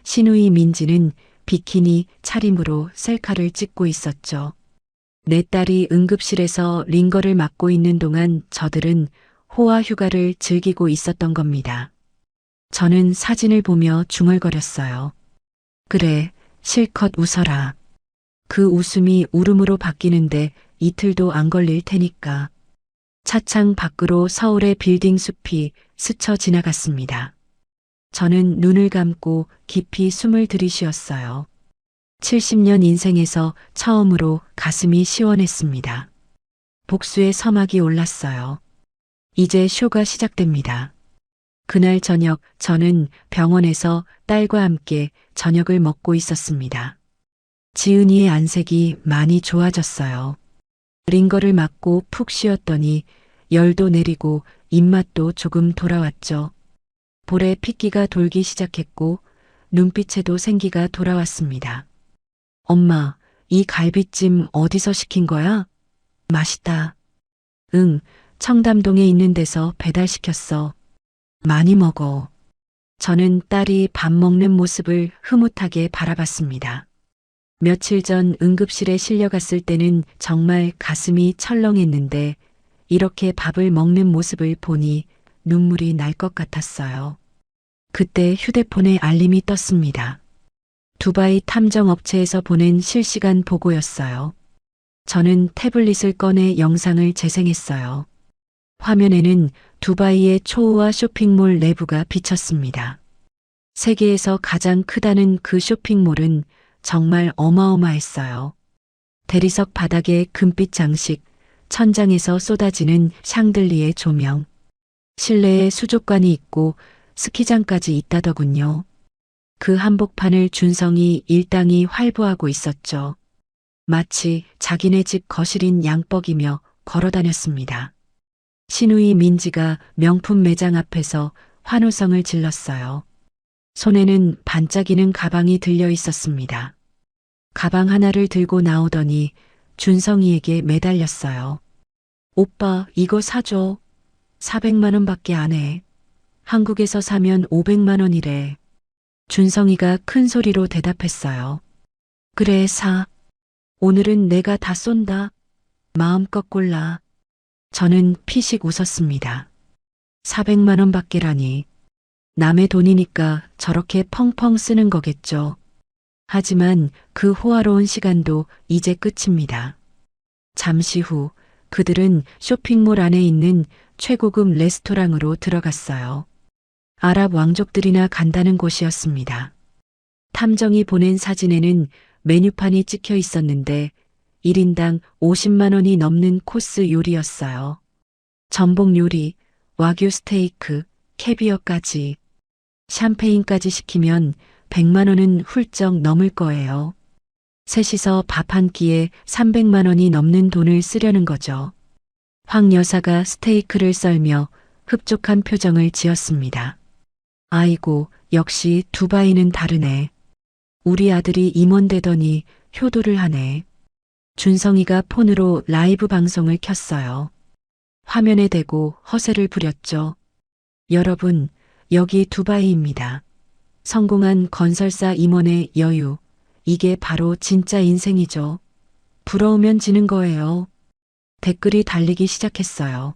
시누이 민지는 비키니 차림으로 셀카를 찍고 있었죠. 내 딸이 응급실에서 링거를 맞고 있는 동안 저들은 호화 휴가를 즐기고 있었던 겁니다. 저는 사진을 보며 중얼거렸어요. 그래, 실컷 웃어라. 그 웃음이 울음으로 바뀌는데 이틀도 안 걸릴 테니까. 차창 밖으로 서울의 빌딩 숲이 스쳐 지나갔습니다. 저는 눈을 감고 깊이 숨을 들이쉬었어요. 70년 인생에서 처음으로 가슴이 시원했습니다. 복수의 서막이 올랐어요. 이제 쇼가 시작됩니다. 그날 저녁 저는 병원에서 딸과 함께 저녁을 먹고 있었습니다. 지은이의 안색이 많이 좋아졌어요. 링거를 맞고 푹 쉬었더니 열도 내리고 입맛도 조금 돌아왔죠. 볼에 핏기가 돌기 시작했고 눈빛에도 생기가 돌아왔습니다. 엄마, 이 갈비찜 어디서 시킨 거야? 맛있다. 응, 청담동에 있는 데서 배달시켰어. 많이 먹어. 저는 딸이 밥 먹는 모습을 흐뭇하게 바라봤습니다. 며칠 전 응급실에 실려갔을 때는 정말 가슴이 철렁했는데 이렇게 밥을 먹는 모습을 보니 눈물이 날 것 같았어요. 그때 휴대폰에 알림이 떴습니다. 두바이 탐정업체에서 보낸 실시간 보고였어요. 저는 태블릿을 꺼내 영상을 재생했어요. 화면에는 두바이의 초호화 쇼핑몰 내부가 비쳤습니다. 세계에서 가장 크다는 그 쇼핑몰은 정말 어마어마했어요. 대리석 바닥에 금빛 장식, 천장에서 쏟아지는 샹들리에 조명, 실내에 수족관이 있고 스키장까지 있다더군요. 그 한복판을 준성이 일당이 활보하고 있었죠. 마치 자기네 집 거실인 양뻑이며 걸어다녔습니다. 신우이 민지가 명품 매장 앞에서 환호성을 질렀어요. 손에는 반짝이는 가방이 들려 있었습니다. 가방 하나를 들고 나오더니 준성이에게 매달렸어요. 오빠, 이거 사줘. 400만 원밖에 안 해. 한국에서 사면 500만 원이래. 준성이가 큰 소리로 대답했어요. 그래, 사. 오늘은 내가 다 쏜다. 마음껏 골라. 저는 피식 웃었습니다. 400만 원밖에라니. 남의 돈이니까 저렇게 펑펑 쓰는 거겠죠. 하지만 그 호화로운 시간도 이제 끝입니다. 잠시 후 그들은 쇼핑몰 안에 있는 최고급 레스토랑으로 들어갔어요. 아랍 왕족들이나 간다는 곳이었습니다. 탐정이 보낸 사진에는 메뉴판이 찍혀 있었는데 1인당 50만 원이 넘는 코스 요리였어요. 전복 요리, 와규 스테이크, 캐비어까지, 샴페인까지 시키면 100만 원은 훌쩍 넘을 거예요. 셋이서 밥 한 끼에 300만 원이 넘는 돈을 쓰려는 거죠. 황 여사가 스테이크를 썰며 흡족한 표정을 지었습니다. 아이고, 역시 두바이는 다르네. 우리 아들이 임원되더니 효도를 하네. 준성이가 폰으로 라이브 방송을 켰어요. 화면에 대고 허세를 부렸죠. 여러분, 여기 두바이입니다. 성공한 건설사 임원의 여유. 이게 바로 진짜 인생이죠. 부러우면 지는 거예요. 댓글이 달리기 시작했어요.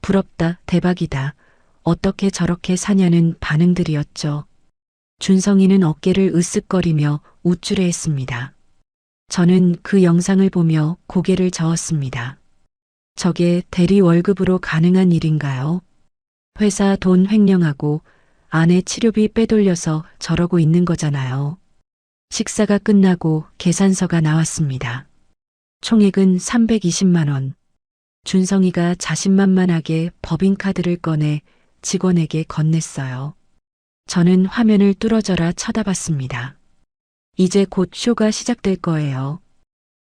부럽다, 대박이다. 어떻게 저렇게 사냐는 반응들이었죠. 준성이는 어깨를 으쓱거리며 우쭐해했습니다. 저는 그 영상을 보며 고개를 저었습니다. 저게 대리 월급으로 가능한 일인가요? 회사 돈 횡령하고 아내 치료비 빼돌려서 저러고 있는 거잖아요. 식사가 끝나고 계산서가 나왔습니다. 총액은 320만 원. 준성이가 자신만만하게 법인카드를 꺼내 직원에게 건넸어요. 저는 화면을 뚫어져라 쳐다봤습니다. 이제 곧 쇼가 시작될 거예요.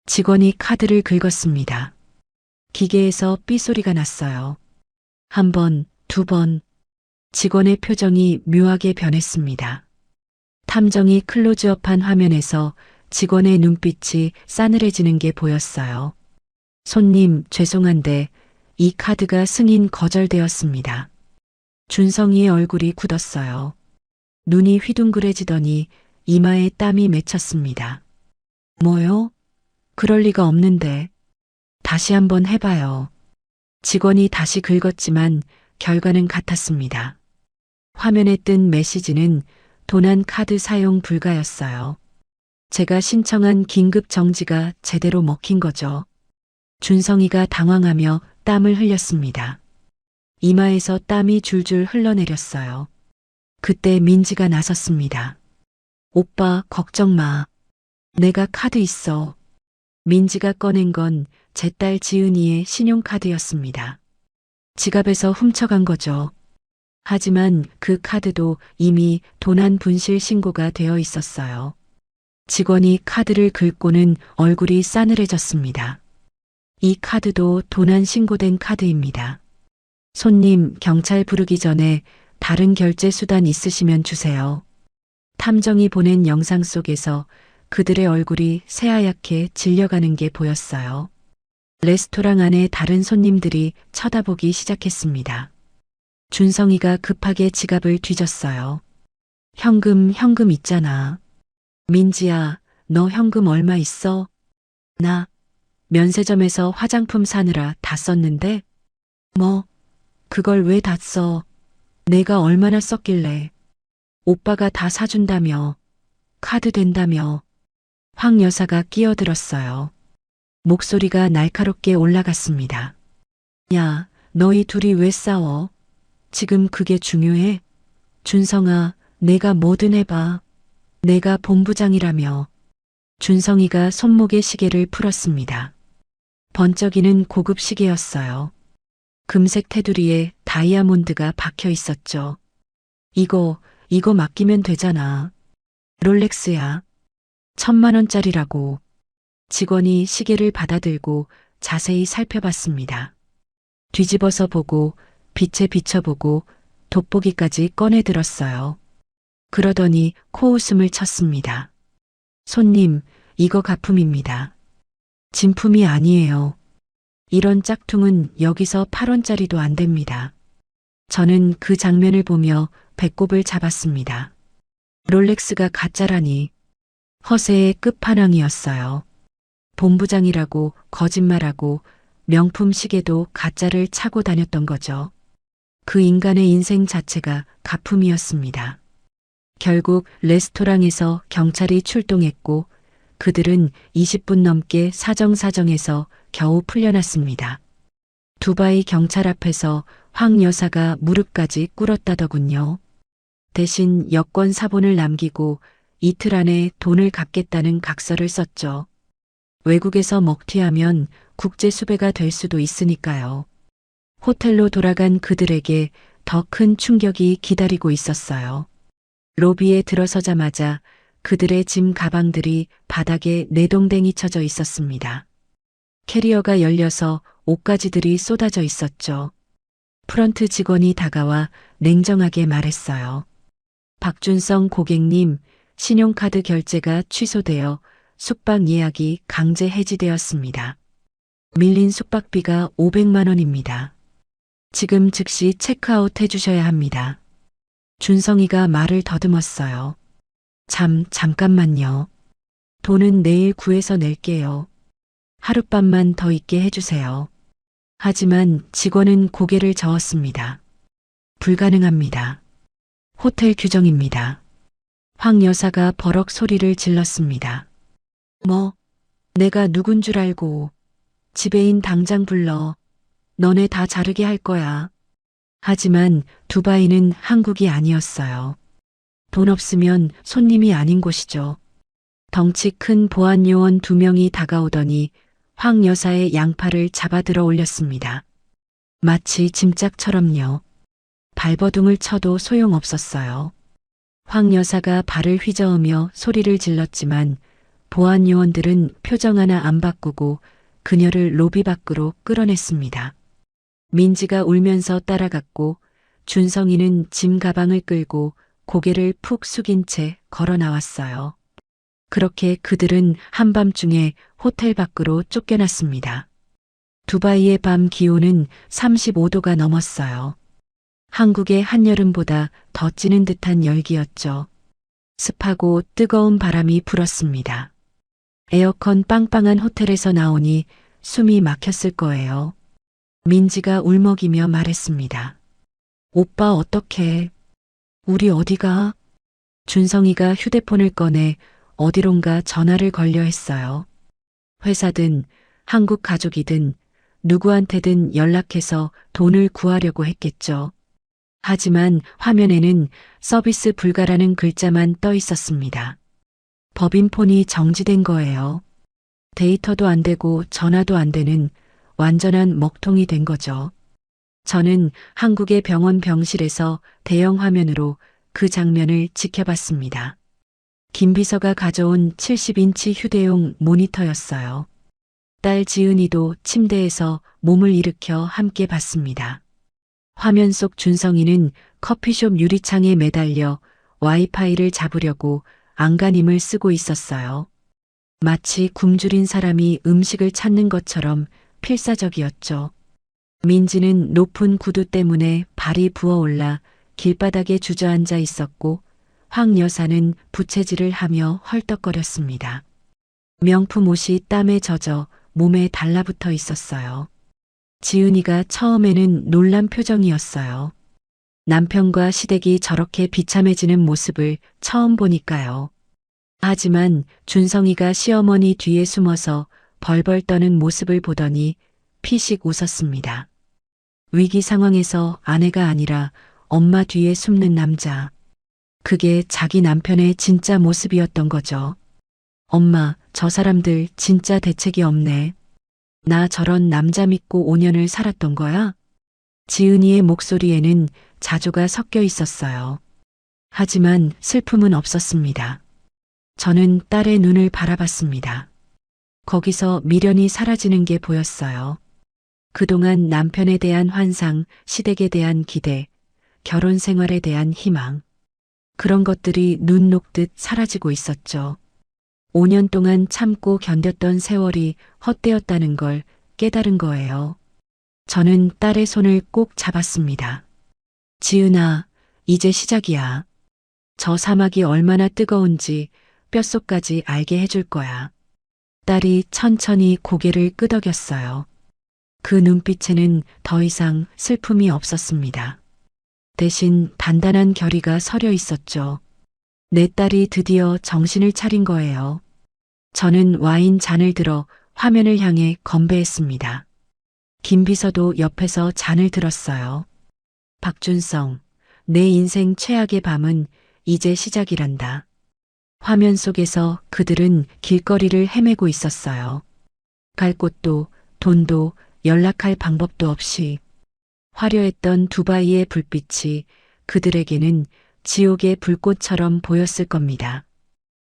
직원이 카드를 긁었습니다. 기계에서 삐소리가 났어요. 한 번, 두 번. 직원의 표정이 묘하게 변했습니다. 탐정이 클로즈업한 화면에서 직원의 눈빛이 싸늘해지는 게 보였어요. 손님, 죄송한데 이 카드가 승인 거절되었습니다. 준성이의 얼굴이 굳었어요. 눈이 휘둥그레지더니 이마에 땀이 맺혔습니다. 뭐요? 그럴 리가 없는데. 다시 한번 해봐요. 직원이 다시 긁었지만 결과는 같았습니다. 화면에 뜬 메시지는 도난 카드 사용 불가였어요. 제가 신청한 긴급 정지가 제대로 먹힌 거죠. 준성이가 당황하며 땀을 흘렸습니다. 이마에서 땀이 줄줄 흘러내렸어요. 그때 민지가 나섰습니다. 오빠, 걱정 마. 내가 카드 있어. 민지가 꺼낸 건 제 딸 지은이의 신용카드였습니다. 지갑에서 훔쳐간 거죠. 하지만 그 카드도 이미 도난 분실 신고가 되어 있었어요. 직원이 카드를 긁고는 얼굴이 싸늘해졌습니다. 이 카드도 도난 신고된 카드입니다. 손님, 경찰 부르기 전에 다른 결제 수단 있으시면 주세요. 탐정이 보낸 영상 속에서 그들의 얼굴이 새하얗게 질려가는 게 보였어요. 레스토랑 안에 다른 손님들이 쳐다보기 시작했습니다. 준성이가 급하게 지갑을 뒤졌어요. 현금 있잖아. 민지야, 너 현금 얼마 있어? 나 면세점에서 화장품 사느라 다 썼는데? 뭐, 그걸 왜 다 써? 내가 얼마나 썼길래? 오빠가 다 사준다며. 카드 된다며. 황 여사가 끼어들었어요. 목소리가 날카롭게 올라갔습니다. 야, 너희 둘이 왜 싸워? 지금 그게 중요해? 준성아, 내가 뭐든 해봐. 내가 본부장이라며. 준성이가 손목에 시계를 풀었습니다. 번쩍이는 고급 시계였어요. 금색 테두리에 다이아몬드가 박혀 있었죠. 이거 맡기면 되잖아. 롤렉스야. 1,000만 원짜리라고. 직원이 시계를 받아들고 자세히 살펴봤습니다. 뒤집어서 보고 빛에 비춰보고 돋보기까지 꺼내 들었어요. 그러더니 코웃음을 쳤습니다. 손님, 이거 가품입니다. 진품이 아니에요. 이런 짝퉁은 여기서 8원짜리도 안 됩니다. 저는 그 장면을 보며 배꼽을 잡았습니다. 롤렉스가 가짜라니. 허세의 끝판왕이었어요. 본부장이라고 거짓말하고 명품 시계도 가짜를 차고 다녔던 거죠. 그 인간의 인생 자체가 가품이었습니다. 결국 레스토랑에서 경찰이 출동했고 그들은 20분 넘게 사정사정해서 겨우 풀려났습니다. 두바이 경찰 앞에서 황 여사가 무릎까지 꿇었다더군요. 대신 여권 사본을 남기고 이틀 안에 돈을 갚겠다는 각서를 썼죠. 외국에서 먹튀하면 국제 수배가 될 수도 있으니까요. 호텔로 돌아간 그들에게 더 큰 충격이 기다리고 있었어요. 로비에 들어서자마자 그들의 짐 가방들이 바닥에 내동댕이 쳐져 있었습니다. 캐리어가 열려서 옷가지들이 쏟아져 있었죠. 프런트 직원이 다가와 냉정하게 말했어요. 박준성 고객님, 신용카드 결제가 취소되어 숙박 예약이 강제 해지되었습니다. 밀린 숙박비가 500만 원입니다. 지금 즉시 체크아웃 해주셔야 합니다. 준성이가 말을 더듬었어요. 잠깐만요. 돈은 내일 구해서 낼게요. 하룻밤만 더 있게 해주세요. 하지만 직원은 고개를 저었습니다. 불가능합니다. 호텔 규정입니다. 황 여사가 버럭 소리를 질렀습니다. 뭐, 내가 누군 줄 알고. 지배인 당장 불러. 너네 다 자르게 할 거야. 하지만 두바이는 한국이 아니었어요. 돈 없으면 손님이 아닌 곳이죠. 덩치 큰 보안 요원 2명이 다가오더니 황 여사의 양팔을 잡아들어 올렸습니다. 마치 짐짝처럼요. 발버둥을 쳐도 소용없었어요. 황 여사가 발을 휘저으며 소리를 질렀지만 보안 요원들은 표정 하나 안 바꾸고 그녀를 로비 밖으로 끌어냈습니다. 민지가 울면서 따라갔고 준성이는 짐 가방을 끌고 고개를 푹 숙인 채 걸어 나왔어요. 그렇게 그들은 한밤중에 호텔 밖으로 쫓겨났습니다. 두바이의 밤 기온은 35도가 넘었어요. 한국의 한여름보다 더 찌는 듯한 열기였죠. 습하고 뜨거운 바람이 불었습니다. 에어컨 빵빵한 호텔에서 나오니 숨이 막혔을 거예요. 민지가 울먹이며 말했습니다. 오빠 어떡해? 우리 어디가? 준성이가 휴대폰을 꺼내 어디론가 전화를 걸려 했어요. 회사든 한국 가족이든 누구한테든 연락해서 돈을 구하려고 했겠죠. 하지만 화면에는 서비스 불가라는 글자만 떠 있었습니다. 법인폰이 정지된 거예요. 데이터도 안 되고 전화도 안 되는 완전한 먹통이 된 거죠. 저는 한국의 병원 병실에서 대형 화면으로 그 장면을 지켜봤습니다. 김 비서가 가져온 70인치 휴대용 모니터였어요. 딸 지은이도 침대에서 몸을 일으켜 함께 봤습니다. 화면 속 준성이는 커피숍 유리창에 매달려 와이파이를 잡으려고 안간힘을 쓰고 있었어요. 마치 굶주린 사람이 음식을 찾는 것처럼 필사적이었죠. 민지는 높은 구두 때문에 발이 부어올라 길바닥에 주저앉아 있었고 황 여사는 부채질을 하며 헐떡거렸습니다. 명품 옷이 땀에 젖어 몸에 달라붙어 있었어요. 지은이가 처음에는 놀란 표정이었어요. 남편과 시댁이 저렇게 비참해지는 모습을 처음 보니까요. 하지만 준성이가 시어머니 뒤에 숨어서 벌벌 떠는 모습을 보더니 피식 웃었습니다. 위기 상황에서 아내가 아니라 엄마 뒤에 숨는 남자. 그게 자기 남편의 진짜 모습이었던 거죠. 엄마, 저 사람들 진짜 대책이 없네. 나 저런 남자 믿고 5년을 살았던 거야? 지은이의 목소리에는 자조가 섞여 있었어요. 하지만 슬픔은 없었습니다. 저는 딸의 눈을 바라봤습니다. 거기서 미련이 사라지는 게 보였어요. 그동안 남편에 대한 환상, 시댁에 대한 기대, 결혼 생활에 대한 희망. 그런 것들이 눈 녹듯 사라지고 있었죠. 5년 동안 참고 견뎠던 세월이 헛되었다는 걸 깨달은 거예요. 저는 딸의 손을 꼭 잡았습니다. 지은아, 이제 시작이야. 저 사막이 얼마나 뜨거운지 뼛속까지 알게 해줄 거야. 딸이 천천히 고개를 끄덕였어요. 그 눈빛에는 더 이상 슬픔이 없었습니다. 대신 단단한 결의가 서려 있었죠. 내 딸이 드디어 정신을 차린 거예요. 저는 와인 잔을 들어 화면을 향해 건배했습니다. 김 비서도 옆에서 잔을 들었어요. 박준성, 내 인생 최악의 밤은 이제 시작이란다. 화면 속에서 그들은 길거리를 헤매고 있었어요. 갈 곳도 돈도 연락할 방법도 없이 화려했던 두바이의 불빛이 그들에게는 지옥의 불꽃처럼 보였을 겁니다.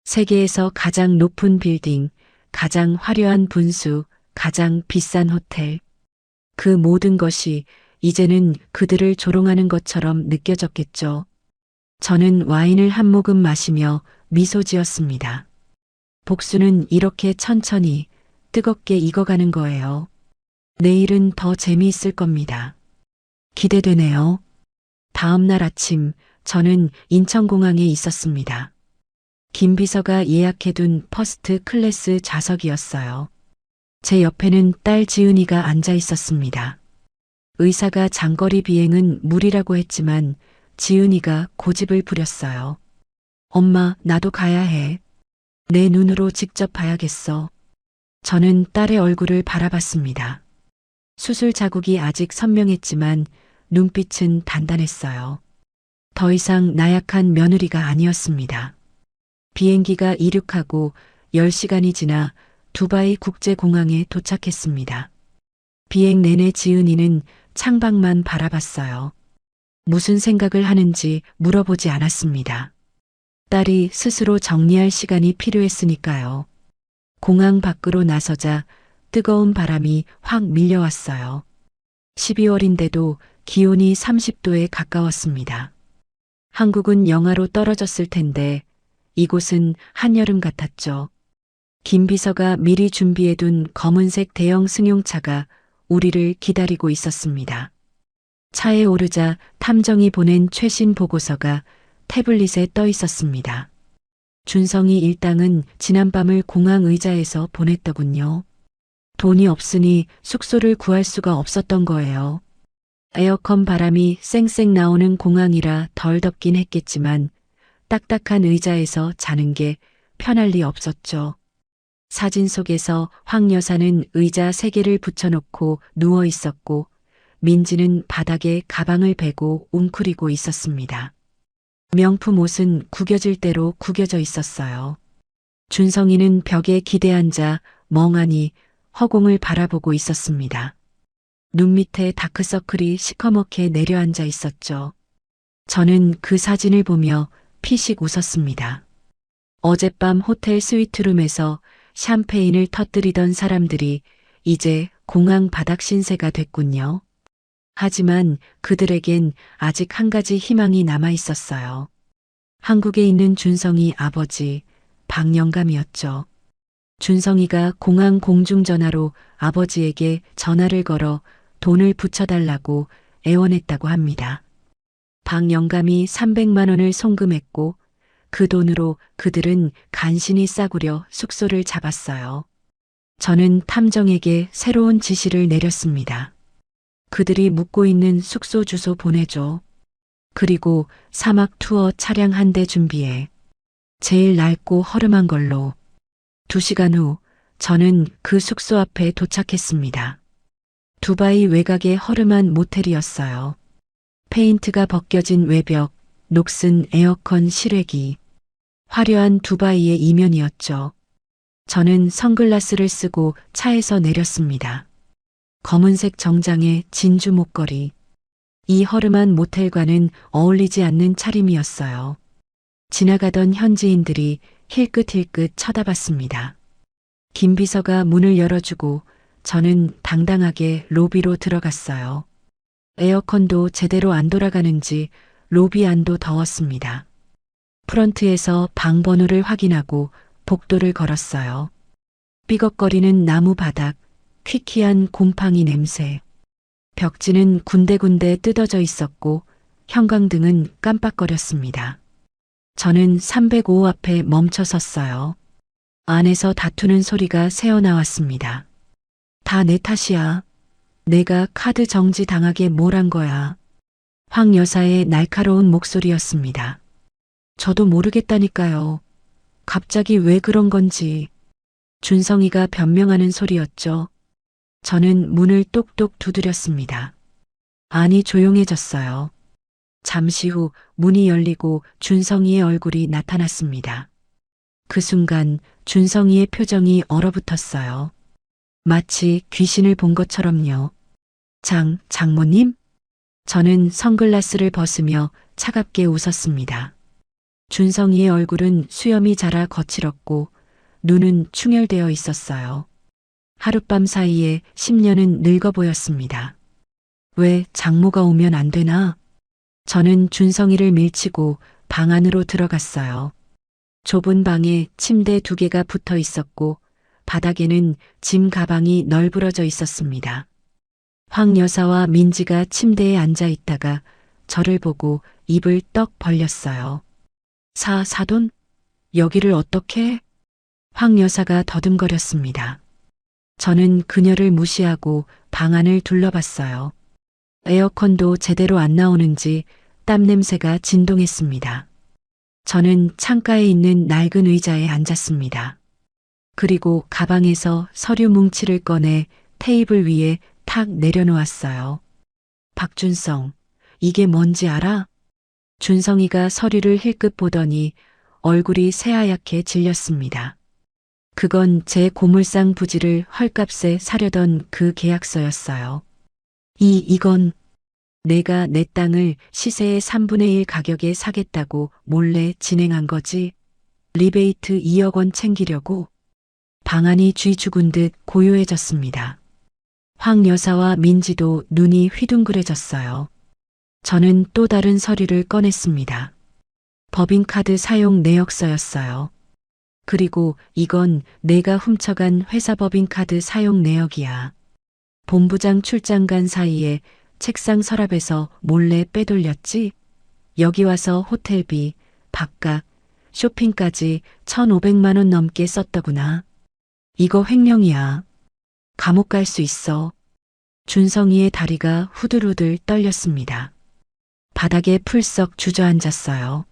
세계에서 가장 높은 빌딩, 가장 화려한 분수, 가장 비싼 호텔. 그 모든 것이 이제는 그들을 조롱하는 것처럼 느껴졌겠죠. 저는 와인을 한 모금 마시며 미소 지었습니다. 복수는 이렇게 천천히 뜨겁게 익어가는 거예요. 내일은 더 재미있을 겁니다. 기대되네요. 다음 날 아침 저는 인천공항에 있었습니다. 김 비서가 예약해둔 퍼스트 클래스 좌석이었어요. 제 옆에는 딸 지은이가 앉아 있었습니다. 의사가 장거리 비행은 무리라고 했지만 지은이가 고집을 부렸어요. 엄마, 나도 가야 해. 내 눈으로 직접 봐야겠어. 저는 딸의 얼굴을 바라봤습니다. 수술 자국이 아직 선명했지만 눈빛은 단단했어요. 더 이상 나약한 며느리가 아니었습니다. 비행기가 이륙하고 10시간이 지나 두바이 국제공항에 도착했습니다. 비행 내내 지은이는 창밖만 바라봤어요. 무슨 생각을 하는지 물어보지 않았습니다. 딸이 스스로 정리할 시간이 필요했으니까요. 공항 밖으로 나서자 뜨거운 바람이 확 밀려왔어요. 12월인데도 기온이 30도에 가까웠습니다. 한국은 영하로 떨어졌을 텐데 이곳은 한여름 같았죠. 김 비서가 미리 준비해둔 검은색 대형 승용차가 우리를 기다리고 있었습니다. 차에 오르자 탐정이 보낸 최신 보고서가 태블릿에 떠 있었습니다. 준성이 일당은 지난밤을 공항 의자에서 보냈더군요. 돈이 없으니 숙소를 구할 수가 없었던 거예요. 에어컨 바람이 쌩쌩 나오는 공항이라 덜 덥긴 했겠지만 딱딱한 의자에서 자는 게 편할 리 없었죠. 사진 속에서 황 여사는 의자 3개를 붙여놓고 누워 있었고 민지는 바닥에 가방을 베고 웅크리고 있었습니다. 명품 옷은 구겨질 대로 구겨져 있었어요. 준성이는 벽에 기대앉아 멍하니 허공을 바라보고 있었습니다. 눈 밑에 다크서클이 시커멓게 내려앉아 있었죠. 저는 그 사진을 보며 피식 웃었습니다. 어젯밤 호텔 스위트룸에서 샴페인을 터뜨리던 사람들이 이제 공항 바닥 신세가 됐군요. 하지만 그들에겐 아직 한 가지 희망이 남아 있었어요. 한국에 있는 준성이 아버지, 박영감이었죠. 준성이가 공항 공중전화로 아버지에게 전화를 걸어 돈을 붙여달라고 애원했다고 합니다. 박영감이 300만 원을 송금했고 그 돈으로 그들은 간신히 싸구려 숙소를 잡았어요. 저는 탐정에게 새로운 지시를 내렸습니다. 그들이 묵고 있는 숙소 주소 보내줘. 그리고 사막 투어 차량 한 대 준비해. 제일 낡고 허름한 걸로. 2시간 후 저는 그 숙소 앞에 도착했습니다. 두바이 외곽의 허름한 모텔이었어요. 페인트가 벗겨진 외벽, 녹슨 에어컨 실외기. 화려한 두바이의 이면이었죠. 저는 선글라스를 쓰고 차에서 내렸습니다. 검은색 정장에 진주 목걸이. 이 허름한 모텔과는 어울리지 않는 차림이었어요. 지나가던 현지인들이 힐끗힐끗 쳐다봤습니다. 김 비서가 문을 열어주고 저는 당당하게 로비로 들어갔어요. 에어컨도 제대로 안 돌아가는지 로비 안도 더웠습니다. 프런트에서 방 번호를 확인하고 복도를 걸었어요. 삐걱거리는 나무 바닥, 퀴퀴한 곰팡이 냄새. 벽지는 군데군데 뜯어져 있었고 형광등은 깜빡거렸습니다. 저는 305 앞에 멈춰 섰어요. 안에서 다투는 소리가 새어나왔습니다. 다 내 탓이야. 내가 카드 정지 당하게 뭘 한 거야. 황 여사의 날카로운 목소리였습니다. 저도 모르겠다니까요. 갑자기 왜 그런 건지. 준성이가 변명하는 소리였죠. 저는 문을 똑똑 두드렸습니다. 안이 조용해졌어요. 잠시 후 문이 열리고 준성이의 얼굴이 나타났습니다. 그 순간 준성이의 표정이 얼어붙었어요. 마치 귀신을 본 것처럼요. 장모님? 저는 선글라스를 벗으며 차갑게 웃었습니다. 준성이의 얼굴은 수염이 자라 거칠었고 눈은 충혈되어 있었어요. 하룻밤 사이에 10년은 늙어 보였습니다. 왜 장모가 오면 안 되나? 저는 준성이를 밀치고 방 안으로 들어갔어요. 좁은 방에 침대 2개가 붙어 있었고 바닥에는 짐 가방이 널브러져 있었습니다. 황 여사와 민지가 침대에 앉아 있다가 저를 보고 입을 떡 벌렸어요. 사돈? 여기를 어떻게? 황 여사가 더듬거렸습니다. 저는 그녀를 무시하고 방 안을 둘러봤어요. 에어컨도 제대로 안 나오는지 땀 냄새가 진동했습니다. 저는 창가에 있는 낡은 의자에 앉았습니다. 그리고 가방에서 서류 뭉치를 꺼내 테이블 위에 탁 내려놓았어요. 박준성, 이게 뭔지 알아? 준성이가 서류를 힐끗 보더니 얼굴이 새하얗게 질렸습니다. 그건 제 고물상 부지를 헐값에 사려던 그 계약서였어요. 이건 내가 내 땅을 시세의 3분의 1 가격에 사겠다고 몰래 진행한 거지. 리베이트 2억 원 챙기려고. 방안이 쥐 죽은 듯 고요해졌습니다. 황 여사와 민지도 눈이 휘둥그레졌어요. 저는 또 다른 서류를 꺼냈습니다. 법인카드 사용 내역서였어요. 그리고 이건 내가 훔쳐간 회사 법인카드 사용 내역이야. 본부장 출장 간 사이에 책상 서랍에서 몰래 빼돌렸지? 여기 와서 호텔비, 밥값, 쇼핑까지 1,500만 원 넘게 썼더구나. 이거 횡령이야. 감옥 갈 수 있어. 준성이의 다리가 후들후들 떨렸습니다. 바닥에 풀썩 주저앉았어요.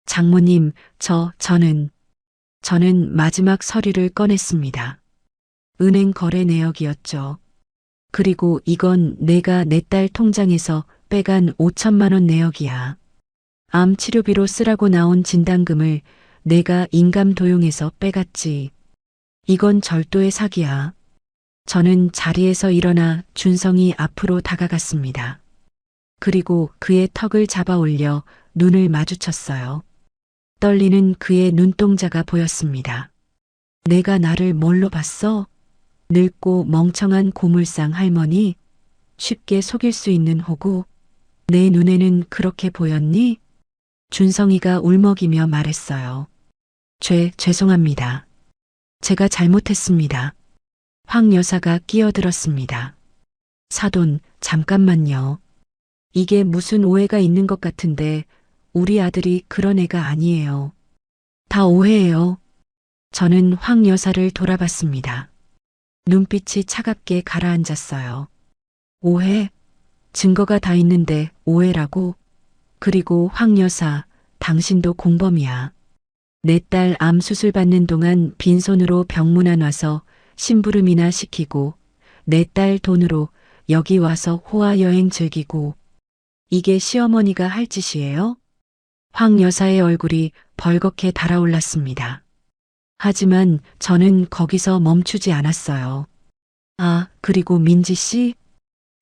장모님, 저는 마지막 서류를 꺼냈습니다. 은행 거래 내역이었죠. 그리고 이건 내가 내 딸 통장에서 빼간 5천만 원 내역이야. 암 치료비로 쓰라고 나온 진단금을 내가 인감 도용해서 빼갔지. 이건 절도의 사기야. 저는 자리에서 일어나 준성이 앞으로 다가갔습니다. 그리고 그의 턱을 잡아 올려 눈을 마주쳤어요. 떨리는 그의 눈동자가 보였습니다. 내가 나를 뭘로 봤어? 늙고 멍청한 고물상 할머니? 쉽게 속일 수 있는 호구? 내 눈에는 그렇게 보였니? 준성이가 울먹이며 말했어요. 죄송합니다. 제가 잘못했습니다. 황 여사가 끼어들었습니다. 사돈, 잠깐만요. 이게 무슨 오해가 있는 것 같은데 우리 아들이 그런 애가 아니에요. 다 오해예요. 저는 황 여사를 돌아봤습니다. 눈빛이 차갑게 가라앉았어요. 오해? 증거가 다 있는데 오해라고? 그리고 황 여사, 당신도 공범이야. 내 딸 암 수술 받는 동안 빈손으로 병문안 와서 심부름이나 시키고 내 딸 돈으로 여기 와서 호화 여행 즐기고 이게 시어머니가 할 짓이에요? 황 여사의 얼굴이 벌겋게 달아올랐습니다. 하지만 저는 거기서 멈추지 않았어요. 아, 그리고 민지 씨?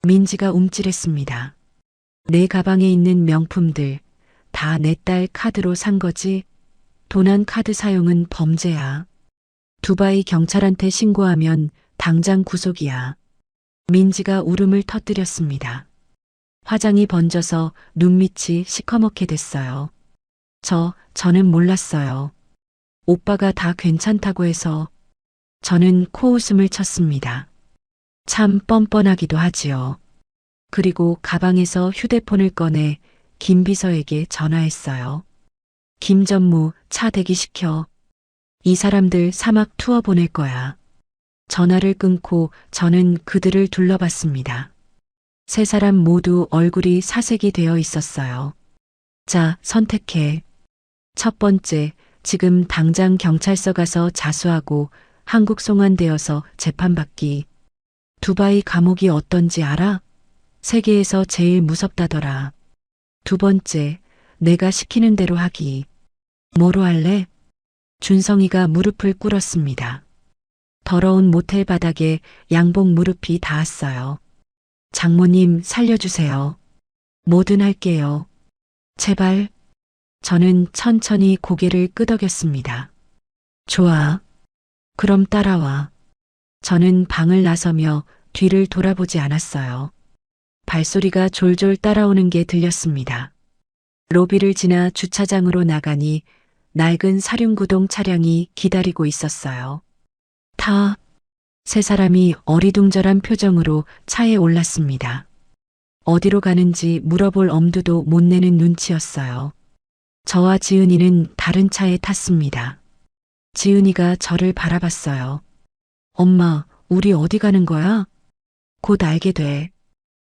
민지가 움찔했습니다. 내 가방에 있는 명품들 다 내 딸 카드로 산 거지? 도난 카드 사용은 범죄야. 두바이 경찰한테 신고하면 당장 구속이야. 민지가 울음을 터뜨렸습니다. 화장이 번져서 눈밑이 시커멓게 됐어요. 저는 몰랐어요. 오빠가 다 괜찮다고 해서 저는 코웃음을 쳤습니다. 참 뻔뻔하기도 하지요. 그리고 가방에서 휴대폰을 꺼내 김 비서에게 전화했어요. 김전무 차 대기시켜. 이 사람들 사막 투어 보낼 거야. 전화를 끊고 저는 그들을 둘러봤습니다. 세 사람 모두 얼굴이 사색이 되어 있었어요. 자, 선택해. 첫 번째, 지금 당장 경찰서 가서 자수하고 한국 송환되어서 재판받기. 두바이 감옥이 어떤지 알아? 세계에서 제일 무섭다더라. 두 번째, 내가 시키는 대로 하기. 뭐로 할래? 준성이가 무릎을 꿇었습니다. 더러운 모텔 바닥에 양복 무릎이 닿았어요. 장모님 살려주세요. 뭐든 할게요. 제발. 저는 천천히 고개를 끄덕였습니다. 좋아. 그럼 따라와. 저는 방을 나서며 뒤를 돌아보지 않았어요. 발소리가 졸졸 따라오는 게 들렸습니다. 로비를 지나 주차장으로 나가니 낡은 사륜구동 차량이 기다리고 있었어요. 세 사람이 어리둥절한 표정으로 차에 올랐습니다. 어디로 가는지 물어볼 엄두도 못 내는 눈치였어요. 저와 지은이는 다른 차에 탔습니다. 지은이가 저를 바라봤어요. 엄마, 우리 어디 가는 거야? 곧 알게 돼.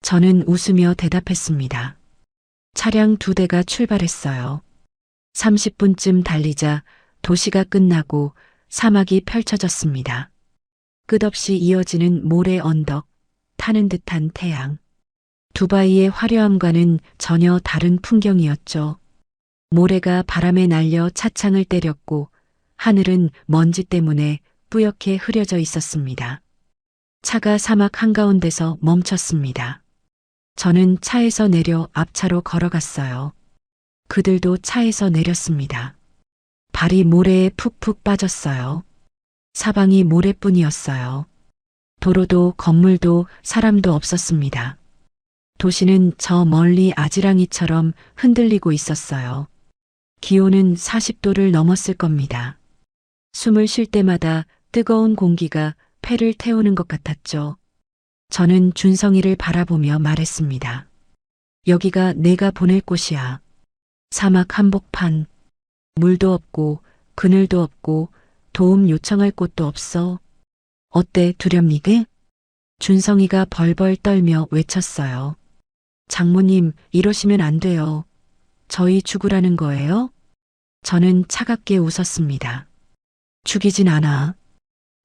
저는 웃으며 대답했습니다. 차량 2대가 출발했어요. 30분쯤 달리자 도시가 끝나고 사막이 펼쳐졌습니다. 끝없이 이어지는 모래 언덕, 타는 듯한 태양. 두바이의 화려함과는 전혀 다른 풍경이었죠. 모래가 바람에 날려 차창을 때렸고 하늘은 먼지 때문에 뿌옇게 흐려져 있었습니다. 차가 사막 한가운데서 멈췄습니다. 저는 차에서 내려 앞차로 걸어갔어요. 그들도 차에서 내렸습니다. 발이 모래에 푹푹 빠졌어요. 사방이 모래뿐이었어요. 도로도 건물도 사람도 없었습니다. 도시는 저 멀리 아지랑이처럼 흔들리고 있었어요. 기온은 40도를 넘었을 겁니다. 숨을 쉴 때마다 뜨거운 공기가 폐를 태우는 것 같았죠. 저는 준성이를 바라보며 말했습니다. 여기가 내가 보낼 곳이야. 사막 한복판. 물도 없고 그늘도 없고 도움 요청할 곳도 없어. 어때 두렵니게? 준성이가 벌벌 떨며 외쳤어요. 장모님, 이러시면 안 돼요. 저희 죽으라는 거예요? 저는 차갑게 웃었습니다. 죽이진 않아.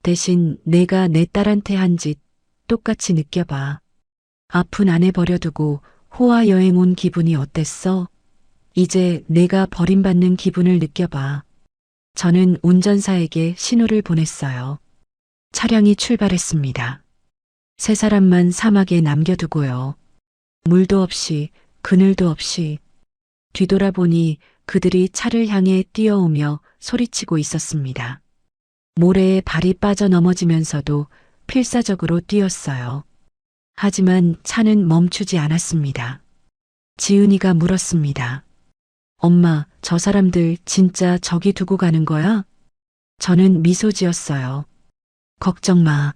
대신 내가 내 딸한테 한 짓 똑같이 느껴봐. 아픈 아내 버려두고 호화 여행 온 기분이 어땠어? 이제 내가 버림받는 기분을 느껴봐. 저는 운전사에게 신호를 보냈어요. 차량이 출발했습니다. 세 사람만 사막에 남겨두고요. 물도 없이 그늘도 없이 뒤돌아보니 그들이 차를 향해 뛰어오며 소리치고 있었습니다. 모래에 발이 빠져 넘어지면서도 필사적으로 뛰었어요. 하지만 차는 멈추지 않았습니다. 지은이가 물었습니다. 엄마, 저 사람들 진짜 저기 두고 가는 거야? 저는 미소 지었어요. 걱정 마.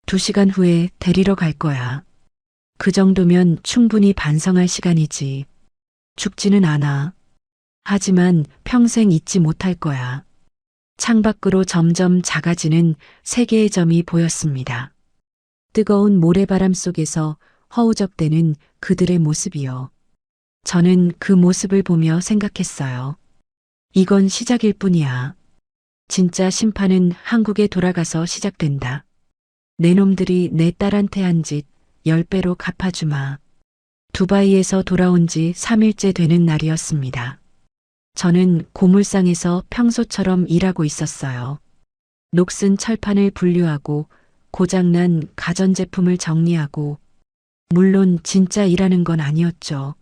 2시간 후에 데리러 갈 거야. 그 정도면 충분히 반성할 시간이지. 죽지는 않아. 하지만 평생 잊지 못할 거야. 창밖으로 점점 작아지는 세 개의 점이 보였습니다. 뜨거운 모래바람 속에서 허우적대는 그들의 모습이요. 저는 그 모습을 보며 생각했어요. 이건 시작일 뿐이야. 진짜 심판은 한국에 돌아가서 시작된다. 내 놈들이 내 딸한테 한 짓 10배로 갚아주마. 두바이에서 돌아온 지 3일째 되는 날이었습니다. 저는 고물상에서 평소처럼 일하고 있었어요. 녹슨 철판을 분류하고 고장난 가전제품을 정리하고, 물론 진짜 일하는 건 아니었죠.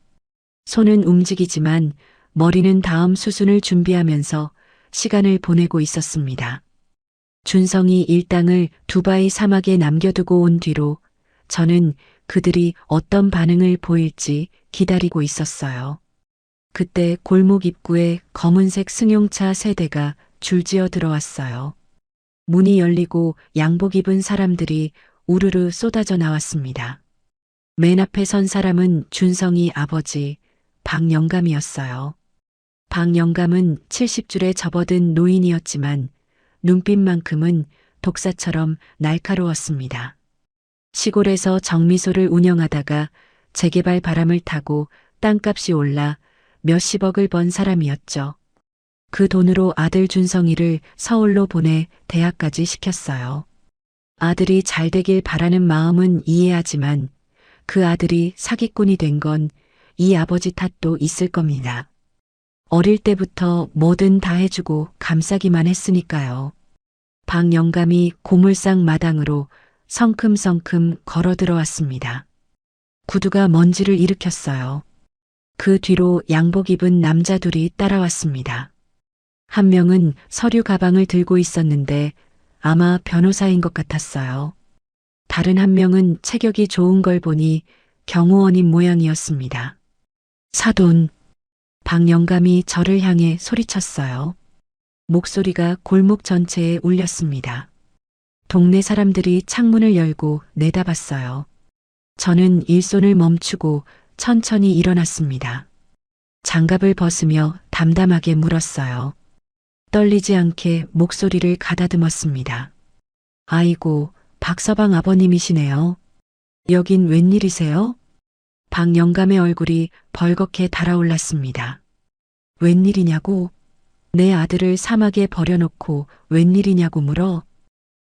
손은 움직이지만 머리는 다음 수순을 준비하면서 시간을 보내고 있었습니다. 준성이 일당을 두바이 사막에 남겨두고 온 뒤로 저는 그들이 어떤 반응을 보일지 기다리고 있었어요. 그때 골목 입구에 검은색 승용차 3대가 줄지어 들어왔어요. 문이 열리고 양복 입은 사람들이 우르르 쏟아져 나왔습니다. 맨 앞에 선 사람은 준성이 아버지 박영감이었어요. 박영감은 70줄에 접어든 노인이었지만 눈빛만큼은 독사처럼 날카로웠습니다. 시골에서 정미소를 운영하다가 재개발 바람을 타고 땅값이 올라 몇십억을 번 사람이었죠. 그 돈으로 아들 준성이를 서울로 보내 대학까지 시켰어요. 아들이 잘 되길 바라는 마음은 이해하지만 그 아들이 사기꾼이 된 건 이 아버지 탓도 있을 겁니다. 어릴 때부터 뭐든 다 해주고 감싸기만 했으니까요. 박영감이 고물상 마당으로 성큼성큼 걸어 들어왔습니다. 구두가 먼지를 일으켰어요. 그 뒤로 양복 입은 남자 둘이 따라왔습니다. 한 명은 서류 가방을 들고 있었는데 아마 변호사인 것 같았어요. 다른 한 명은 체격이 좋은 걸 보니 경호원인 모양이었습니다. 사돈, 박영감이 저를 향해 소리쳤어요. 목소리가 골목 전체에 울렸습니다. 동네 사람들이 창문을 열고 내다봤어요. 저는 일손을 멈추고 천천히 일어났습니다. 장갑을 벗으며 담담하게 물었어요. 떨리지 않게 목소리를 가다듬었습니다. 아이고, 박서방 아버님이시네요. 여긴 웬일이세요? 박영감의 얼굴이 벌겋게 달아올랐습니다. 웬일이냐고? 내 아들을 사막에 버려놓고 웬일이냐고 물어?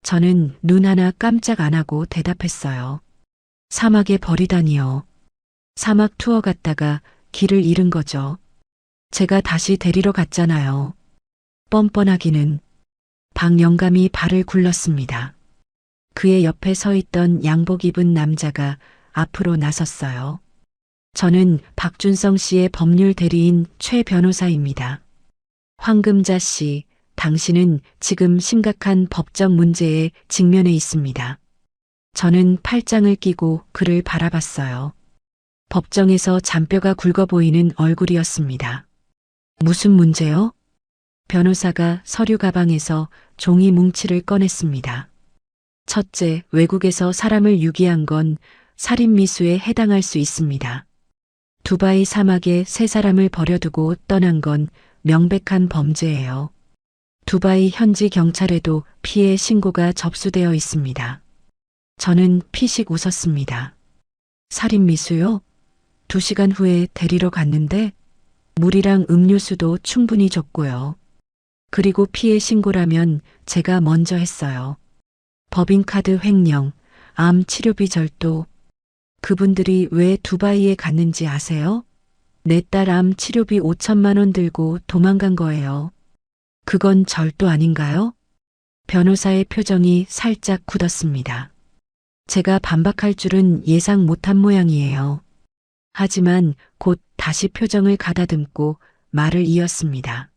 저는 눈 하나 깜짝 안 하고 대답했어요. 사막에 버리다니요. 사막 투어 갔다가 길을 잃은 거죠. 제가 다시 데리러 갔잖아요. 뻔뻔하기는. 박영감이 발을 굴렀습니다. 그의 옆에 서 있던 양복 입은 남자가 앞으로 나섰어요. 저는 박준성 씨의 법률 대리인 최 변호사입니다. 황금자 씨, 당신은 지금 심각한 법적 문제에 직면해 있습니다. 저는 팔짱을 끼고 그를 바라봤어요. 법정에서 잔뼈가 굵어 보이는 얼굴이었습니다. 무슨 문제요? 변호사가 서류 가방에서 종이 뭉치를 꺼냈습니다. 첫째, 외국에서 사람을 유기한 건 살인미수에 해당할 수 있습니다. 두바이 사막에 3사람을 버려두고 떠난 건 명백한 범죄예요. 두바이 현지 경찰에도 피해 신고가 접수되어 있습니다. 저는 피식 웃었습니다. 살인미수요? 2시간 후에 데리러 갔는데 물이랑 음료수도 충분히 줬고요. 그리고 피해 신고라면 제가 먼저 했어요. 법인카드 횡령, 암 치료비 절도. 그분들이 왜 두바이에 갔는지 아세요? 내 딸 암 치료비 5천만 원 들고 도망간 거예요. 그건 절도 아닌가요? 변호사의 표정이 살짝 굳었습니다. 제가 반박할 줄은 예상 못한 모양이에요. 하지만 곧 다시 표정을 가다듬고 말을 이었습니다.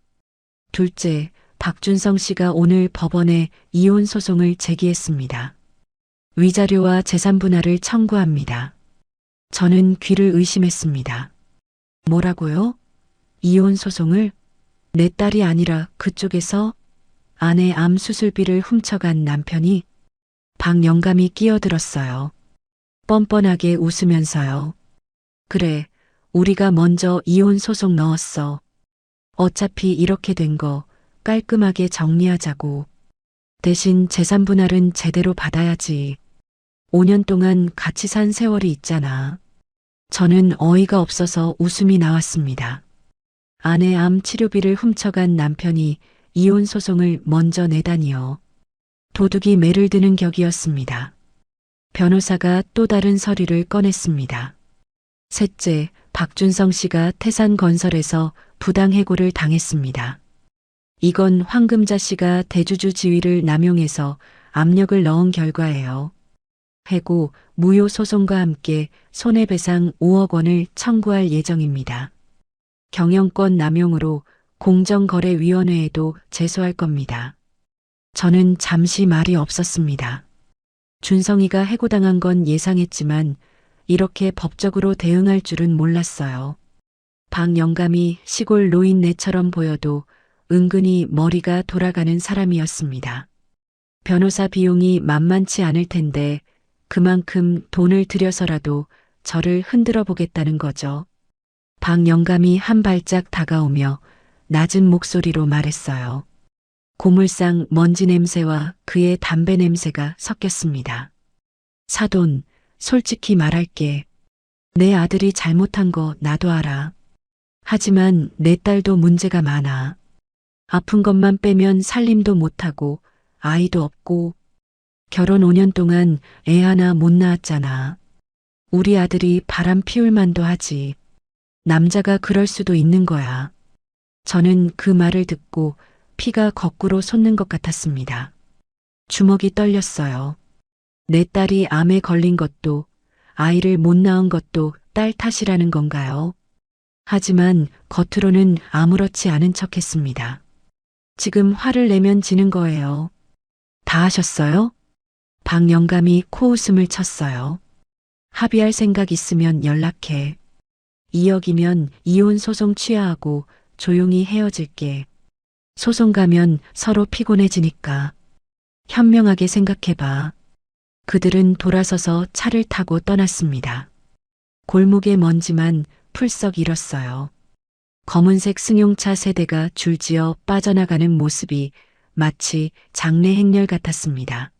둘째, 박준성 씨가 오늘 법원에 이혼 소송을 제기했습니다. 위자료와 재산 분할을 청구합니다. 저는 귀를 의심했습니다. 뭐라고요? 이혼 소송을? 내 딸이 아니라 그쪽에서 아내 암 수술비를 훔쳐간 남편이? 박 영감이 끼어들었어요. 뻔뻔하게 웃으면서요. 그래, 우리가 먼저 이혼 소송 넣었어. 어차피 이렇게 된 거 깔끔하게 정리하자고. 대신 재산 분할은 제대로 받아야지. 5년 동안 같이 산 세월이 있잖아. 저는 어이가 없어서 웃음이 나왔습니다. 아내 암 치료비를 훔쳐간 남편이 이혼 소송을 먼저 내다니요. 도둑이 매를 드는 격이었습니다. 변호사가 또 다른 서류를 꺼냈습니다. 셋째, 박준성 씨가 태산건설에서 부당해고를 당했습니다. 이건 황금자 씨가 대주주 지위를 남용해서 압력을 넣은 결과예요. 해고, 무효 소송과 함께 손해배상 5억 원을 청구할 예정입니다. 경영권 남용으로 공정거래위원회에도 제소할 겁니다. 저는 잠시 말이 없었습니다. 준성이가 해고당한 건 예상했지만 이렇게 법적으로 대응할 줄은 몰랐어요. 박 영감이 시골 노인네처럼 보여도 은근히 머리가 돌아가는 사람이었습니다. 변호사 비용이 만만치 않을 텐데 그만큼 돈을 들여서라도 저를 흔들어 보겠다는 거죠. 박 영감이 한 발짝 다가오며 낮은 목소리로 말했어요. 고물상 먼지 냄새와 그의 담배 냄새가 섞였습니다. 사돈, 솔직히 말할게. 내 아들이 잘못한 거 나도 알아. 하지만 내 딸도 문제가 많아. 아픈 것만 빼면 살림도 못하고 아이도 없고 결혼 5년 동안 애 하나 못 낳았잖아. 우리 아들이 바람 피울 만도 하지. 남자가 그럴 수도 있는 거야. 저는 그 말을 듣고 피가 거꾸로 솟는 것 같았습니다. 주먹이 떨렸어요. 내 딸이 암에 걸린 것도 아이를 못 낳은 것도 딸 탓이라는 건가요? 하지만 겉으로는 아무렇지 않은 척했습니다. 지금 화를 내면 지는 거예요. 다 하셨어요? 박 영감이 코웃음을 쳤어요. 합의할 생각 있으면 연락해. 2억이면 이혼 소송 취하하고 조용히 헤어질게. 소송 가면 서로 피곤해지니까. 현명하게 생각해봐. 그들은 돌아서서 차를 타고 떠났습니다. 골목의 먼지만 풀썩 일었어요. 검은색 승용차 세대가 줄지어 빠져나가는 모습이 마치 장례 행렬 같았습니다.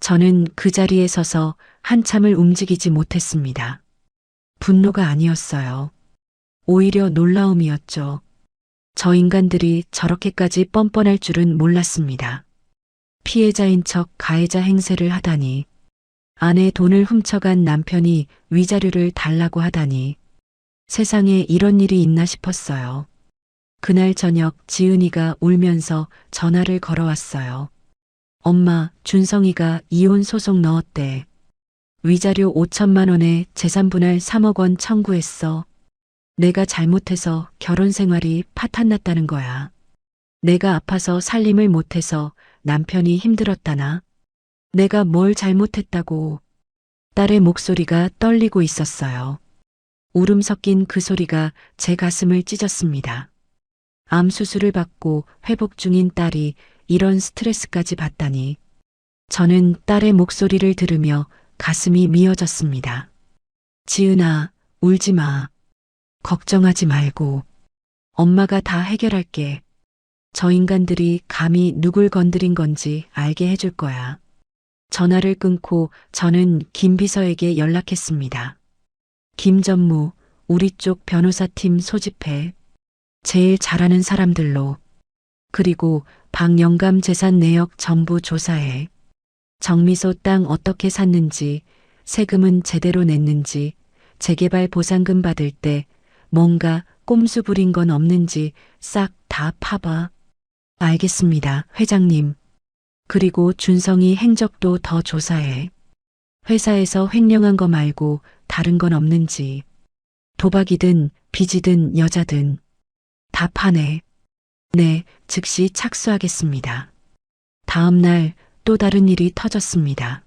저는 그 자리에 서서 한참을 움직이지 못했습니다. 분노가 아니었어요. 오히려 놀라움이었죠. 저 인간들이 저렇게까지 뻔뻔할 줄은 몰랐습니다. 피해자인 척 가해자 행세를 하다니. 아내 돈을 훔쳐간 남편이 위자료를 달라고 하다니. 세상에 이런 일이 있나 싶었어요. 그날 저녁 지은이가 울면서 전화를 걸어왔어요. 엄마, 준성이가 이혼 소송 넣었대. 위자료 5천만 원에 재산 분할 3억 원 청구했어. 내가 잘못해서 결혼 생활이 파탄났다는 거야. 내가 아파서 살림을 못해서 남편이 힘들었다나. 내가 뭘 잘못했다고. 딸의 목소리가 떨리고 있었어요. 울음 섞인 그 소리가 제 가슴을 찢었습니다. 암 수술을 받고 회복 중인 딸이 이런 스트레스까지 받다니. 저는 딸의 목소리를 들으며 가슴이 미어졌습니다. 지은아, 울지 마. 걱정하지 말고. 엄마가 다 해결할게. 저 인간들이 감히 누굴 건드린 건지 알게 해줄 거야. 전화를 끊고 저는 김 비서에게 연락했습니다. 김전무, 우리 쪽 변호사팀 소집해. 제일 잘하는 사람들로. 그리고 박 영감 재산 내역 전부 조사해. 정미소 땅 어떻게 샀는지, 세금은 제대로 냈는지, 재개발 보상금 받을 때 뭔가 꼼수 부린 건 없는지 싹 다 파봐. 알겠습니다, 회장님. 그리고 준성이 행적도 더 조사해. 회사에서 횡령한 거 말고 다른 건 없는지. 도박이든 빚이든 여자든 다 파네. 네, 즉시 착수하겠습니다. 다음 날 또 다른 일이 터졌습니다.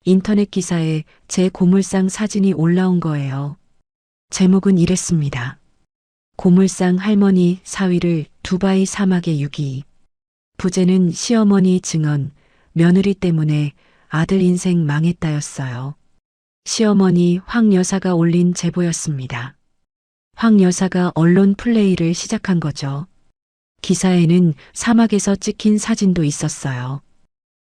인터넷 기사에 제 고물상 사진이 올라온 거예요. 제목은 이랬습니다. 고물상 할머니 사위를 두바이 사막에 유기. 부제는 시어머니 증언, 며느리 때문에 아들 인생 망했다였어요. 시어머니 황 여사가 올린 제보였습니다. 황 여사가 언론 플레이를 시작한 거죠. 기사에는 사막에서 찍힌 사진도 있었어요.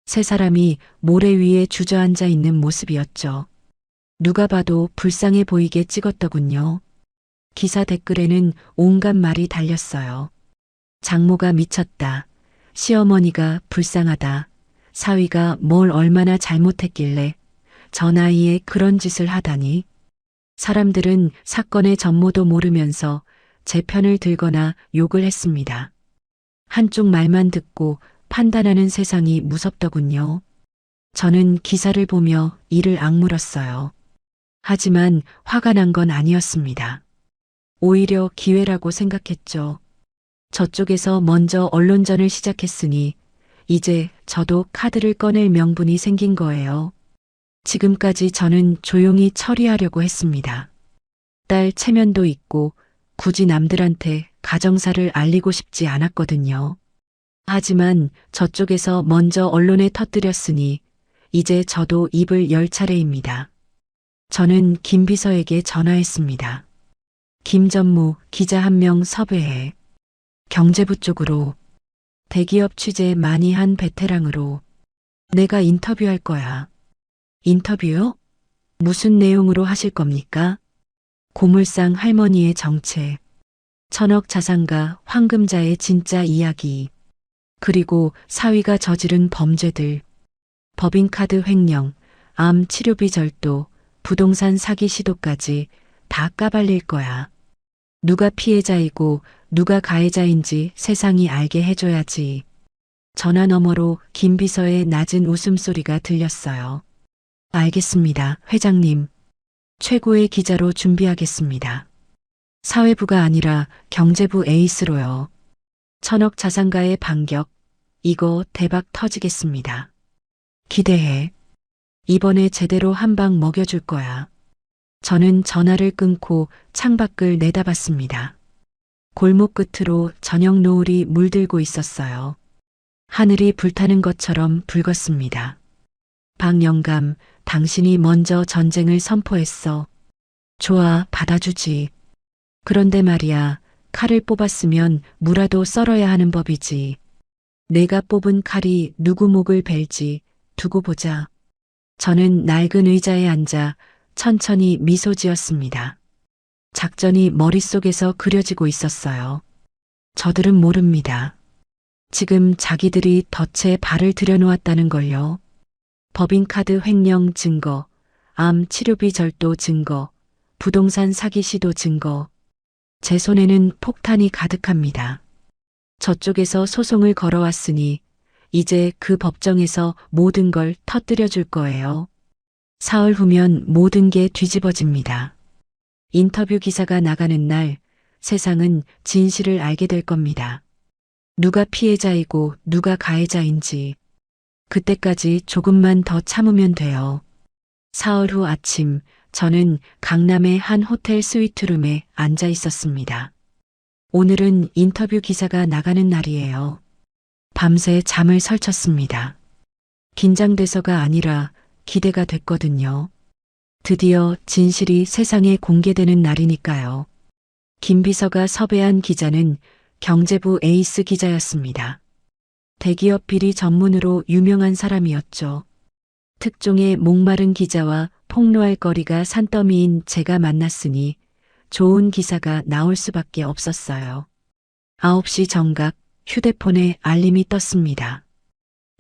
세 사람이 모래 위에 주저앉아 있는 모습이었죠. 누가 봐도 불쌍해 보이게 찍었더군요. 기사 댓글에는 온갖 말이 달렸어요. 장모가 미쳤다. 시어머니가 불쌍하다. 사위가 뭘 얼마나 잘못했길래 저 나이에 그런 짓을 하다니. 사람들은 사건의 전모도 모르면서 제 편을 들거나 욕을 했습니다. 한쪽 말만 듣고 판단하는 세상이 무섭더군요. 저는 기사를 보며 이를 악물었어요. 하지만 화가 난 건 아니었습니다. 오히려 기회라고 생각했죠. 저쪽에서 먼저 언론전을 시작했으니 이제 저도 카드를 꺼낼 명분이 생긴 거예요. 지금까지 저는 조용히 처리하려고 했습니다. 딸 체면도 있고 굳이 남들한테 가정사를 알리고 싶지 않았거든요. 하지만 저쪽에서 먼저 언론에 터뜨렸으니 이제 저도 입을 열 차례입니다. 저는 김 비서에게 전화했습니다. 김전무 기자 한 명 섭외해. 경제부 쪽으로. 대기업 취재 많이 한 베테랑으로. 내가 인터뷰할 거야. 인터뷰요? 무슨 내용으로 하실 겁니까? 고물상 할머니의 정체. 천억 자산가 황금자의 진짜 이야기. 그리고 사위가 저지른 범죄들. 법인카드 횡령, 암 치료비 절도, 부동산 사기 시도까지 다 까발릴 거야. 누가 피해자이고 누가 가해자인지 세상이 알게 해줘야지. 전화 너머로 김 비서의 낮은 웃음소리가 들렸어요. 알겠습니다, 회장님. 최고의 기자로 준비하겠습니다. 사회부가 아니라 경제부 에이스로요. 천억 자산가의 반격. 이거 대박 터지겠습니다. 기대해. 이번에 제대로 한 방 먹여줄 거야. 저는 전화를 끊고 창밖을 내다봤습니다. 골목 끝으로 저녁 노을이 물들고 있었어요. 하늘이 불타는 것처럼 붉었습니다. 박영감, 당신이 먼저 전쟁을 선포했어. 좋아, 받아주지. 그런데 말이야, 칼을 뽑았으면 무라도 썰어야 하는 법이지. 내가 뽑은 칼이 누구 목을 벨지 두고 보자. 저는 낡은 의자에 앉아 천천히 미소 지었습니다. 작전이 머릿속에서 그려지고 있었어요. 저들은 모릅니다. 지금 자기들이 덫에 발을 들여놓았다는 걸요. 법인카드 횡령 증거, 암 치료비 절도 증거, 부동산 사기 시도 증거. 제 손에는 폭탄이 가득합니다. 저쪽에서 소송을 걸어왔으니 이제 그 법정에서 모든 걸 터뜨려 줄 거예요. 사흘 후면 모든 게 뒤집어집니다. 인터뷰 기사가 나가는 날 세상은 진실을 알게 될 겁니다. 누가 피해자이고 누가 가해자인지. 그때까지 조금만 더 참으면 돼요. 사흘 후 아침 저는 강남의 한 호텔 스위트룸에 앉아 있었습니다. 오늘은 인터뷰 기사가 나가는 날이에요. 밤새 잠을 설쳤습니다. 긴장돼서가 아니라 기대가 됐거든요. 드디어 진실이 세상에 공개되는 날이니까요. 김 비서가 섭외한 기자는 경제부 에이스 기자였습니다. 대기업 비리 전문으로 유명한 사람이었죠. 특종의 목마른 기자와 폭로할 거리가 산더미인 제가 만났으니 좋은 기사가 나올 수밖에 없었어요. 9시 정각 휴대폰에 알림이 떴습니다.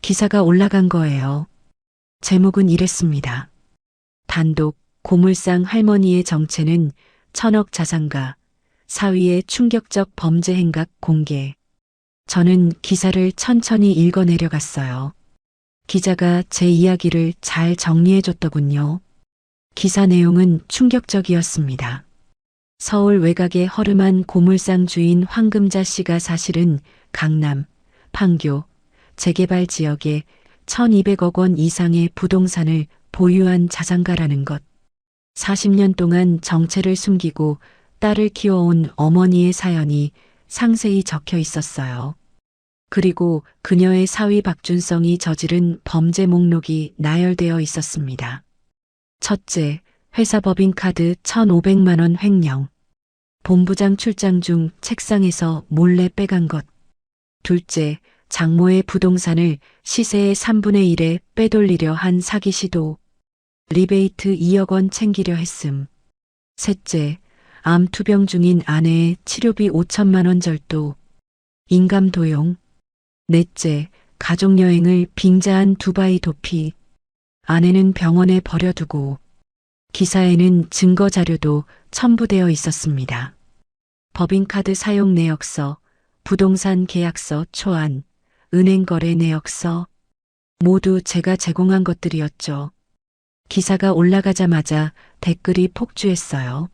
기사가 올라간 거예요. 제목은 이랬습니다. 단독 고물상 할머니의 정체는 천억 자산가, 사위의 충격적 범죄 행각 공개. 저는 기사를 천천히 읽어내려갔어요. 기자가 제 이야기를 잘 정리해줬더군요. 기사 내용은 충격적이었습니다. 서울 외곽의 허름한 고물상 주인 황금자 씨가 사실은 강남, 판교, 재개발 지역에 1200억 원 이상의 부동산을 보유한 자산가라는 것. 40년 동안 정체를 숨기고 딸을 키워온 어머니의 사연이 상세히 적혀 있었어요. 그리고 그녀의 사위 박준성이 저지른 범죄 목록이 나열되어 있었습니다. 첫째, 회사 법인카드 1,500만 원 횡령. 본부장 출장 중 책상에서 몰래 빼간 것. 둘째, 장모의 부동산을 시세의 3분의 1에 빼돌리려 한 사기 시도. 리베이트 2억 원 챙기려 했음. 셋째, 암 투병 중인 아내의 치료비 5천만 원 절도. 인감 도용. 넷째, 가족여행을 빙자한 두바이 도피. 아내는 병원에 버려두고. 기사에는 증거 자료도 첨부되어 있었습니다. 법인카드 사용 내역서, 부동산 계약서 초안, 은행 거래 내역서. 모두 제가 제공한 것들이었죠. 기사가 올라가자마자 댓글이 폭주했어요.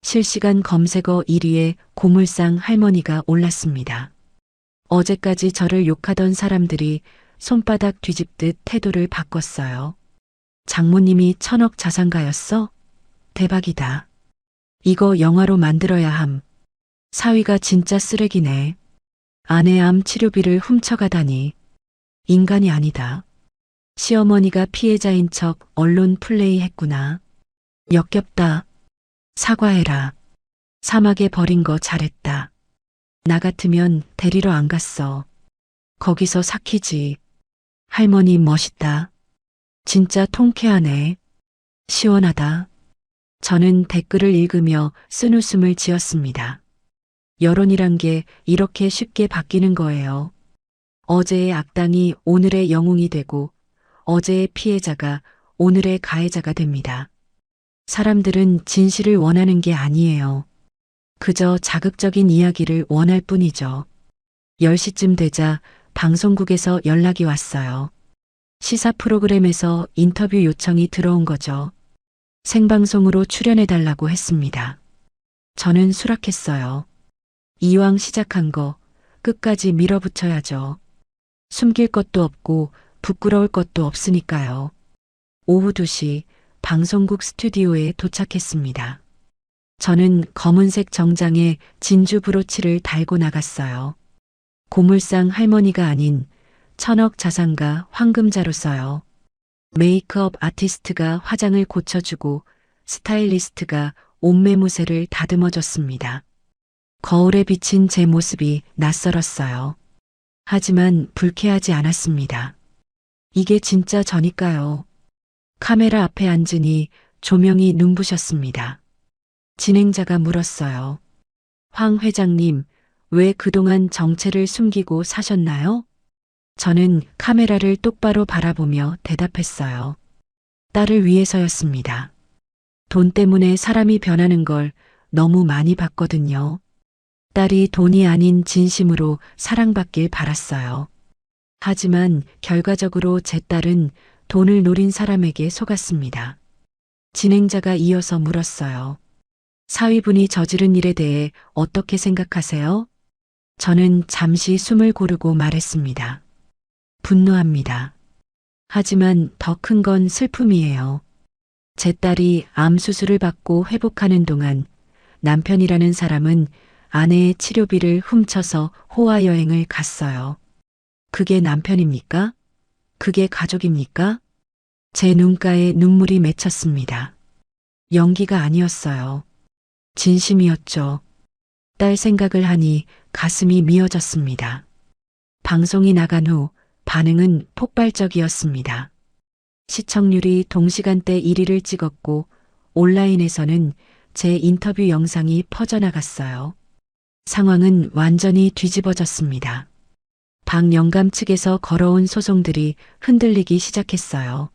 실시간 검색어 1위에 고물상 할머니가 올랐습니다. 어제까지 저를 욕하던 사람들이 손바닥 뒤집듯 태도를 바꿨어요. 장모님이 1,000억 자산가였어? 대박이다. 이거 영화로 만들어야 함. 사위가 진짜 쓰레기네. 아내 암 치료비를 훔쳐가다니. 인간이 아니다. 시어머니가 피해자인 척 언론 플레이 했구나. 역겹다. 사과해라. 사막에 버린 거 잘했다. 나 같으면 데리러 안 갔어. 거기서 삭히지. 할머니 멋있다. 진짜 통쾌하네. 시원하다. 저는 댓글을 읽으며 쓴웃음을 지었습니다. 여론이란 게 이렇게 쉽게 바뀌는 거예요. 어제의 악당이 오늘의 영웅이 되고 어제의 피해자가 오늘의 가해자가 됩니다. 사람들은 진실을 원하는 게 아니에요. 그저 자극적인 이야기를 원할 뿐이죠. 10시쯤 되자 방송국에서 연락이 왔어요. 시사 프로그램에서 인터뷰 요청이 들어온 거죠. 생방송으로 출연해달라고 했습니다. 저는 수락했어요. 이왕 시작한 거 끝까지 밀어붙여야죠. 숨길 것도 없고 부끄러울 것도 없으니까요. 오후 2시 방송국 스튜디오에 도착했습니다. 저는 검은색 정장에 진주 브로치를 달고 나갔어요. 고물상 할머니가 아닌 1,000억 자산가 황금자로서요. 메이크업 아티스트가 화장을 고쳐주고 스타일리스트가 옷매무새를 다듬어줬습니다. 거울에 비친 제 모습이 낯설었어요. 하지만 불쾌하지 않았습니다. 이게 진짜 저니까요. 카메라 앞에 앉으니 조명이 눈부셨습니다. 진행자가 물었어요. 황 회장님, 왜 그동안 정체를 숨기고 사셨나요? 저는 카메라를 똑바로 바라보며 대답했어요. 딸을 위해서였습니다. 돈 때문에 사람이 변하는 걸 너무 많이 봤거든요. 딸이 돈이 아닌 진심으로 사랑받길 바랐어요. 하지만 결과적으로 제 딸은 돈을 노린 사람에게 속았습니다. 진행자가 이어서 물었어요. 사위분이 저지른 일에 대해 어떻게 생각하세요? 저는 잠시 숨을 고르고 말했습니다. 분노합니다. 하지만 더 큰 건 슬픔이에요. 제 딸이 암 수술을 받고 회복하는 동안 남편이라는 사람은 아내의 치료비를 훔쳐서 호화 여행을 갔어요. 그게 남편입니까? 그게 가족입니까? 제 눈가에 눈물이 맺혔습니다. 연기가 아니었어요. 진심이었죠. 딸 생각을 하니 가슴이 미어졌습니다. 방송이 나간 후 반응은 폭발적이었습니다. 시청률이 동시간대 1위를 찍었고 온라인에서는 제 인터뷰 영상이 퍼져나갔어요. 상황은 완전히 뒤집어졌습니다. 박영감 측에서 걸어온 소송들이 흔들리기 시작했어요.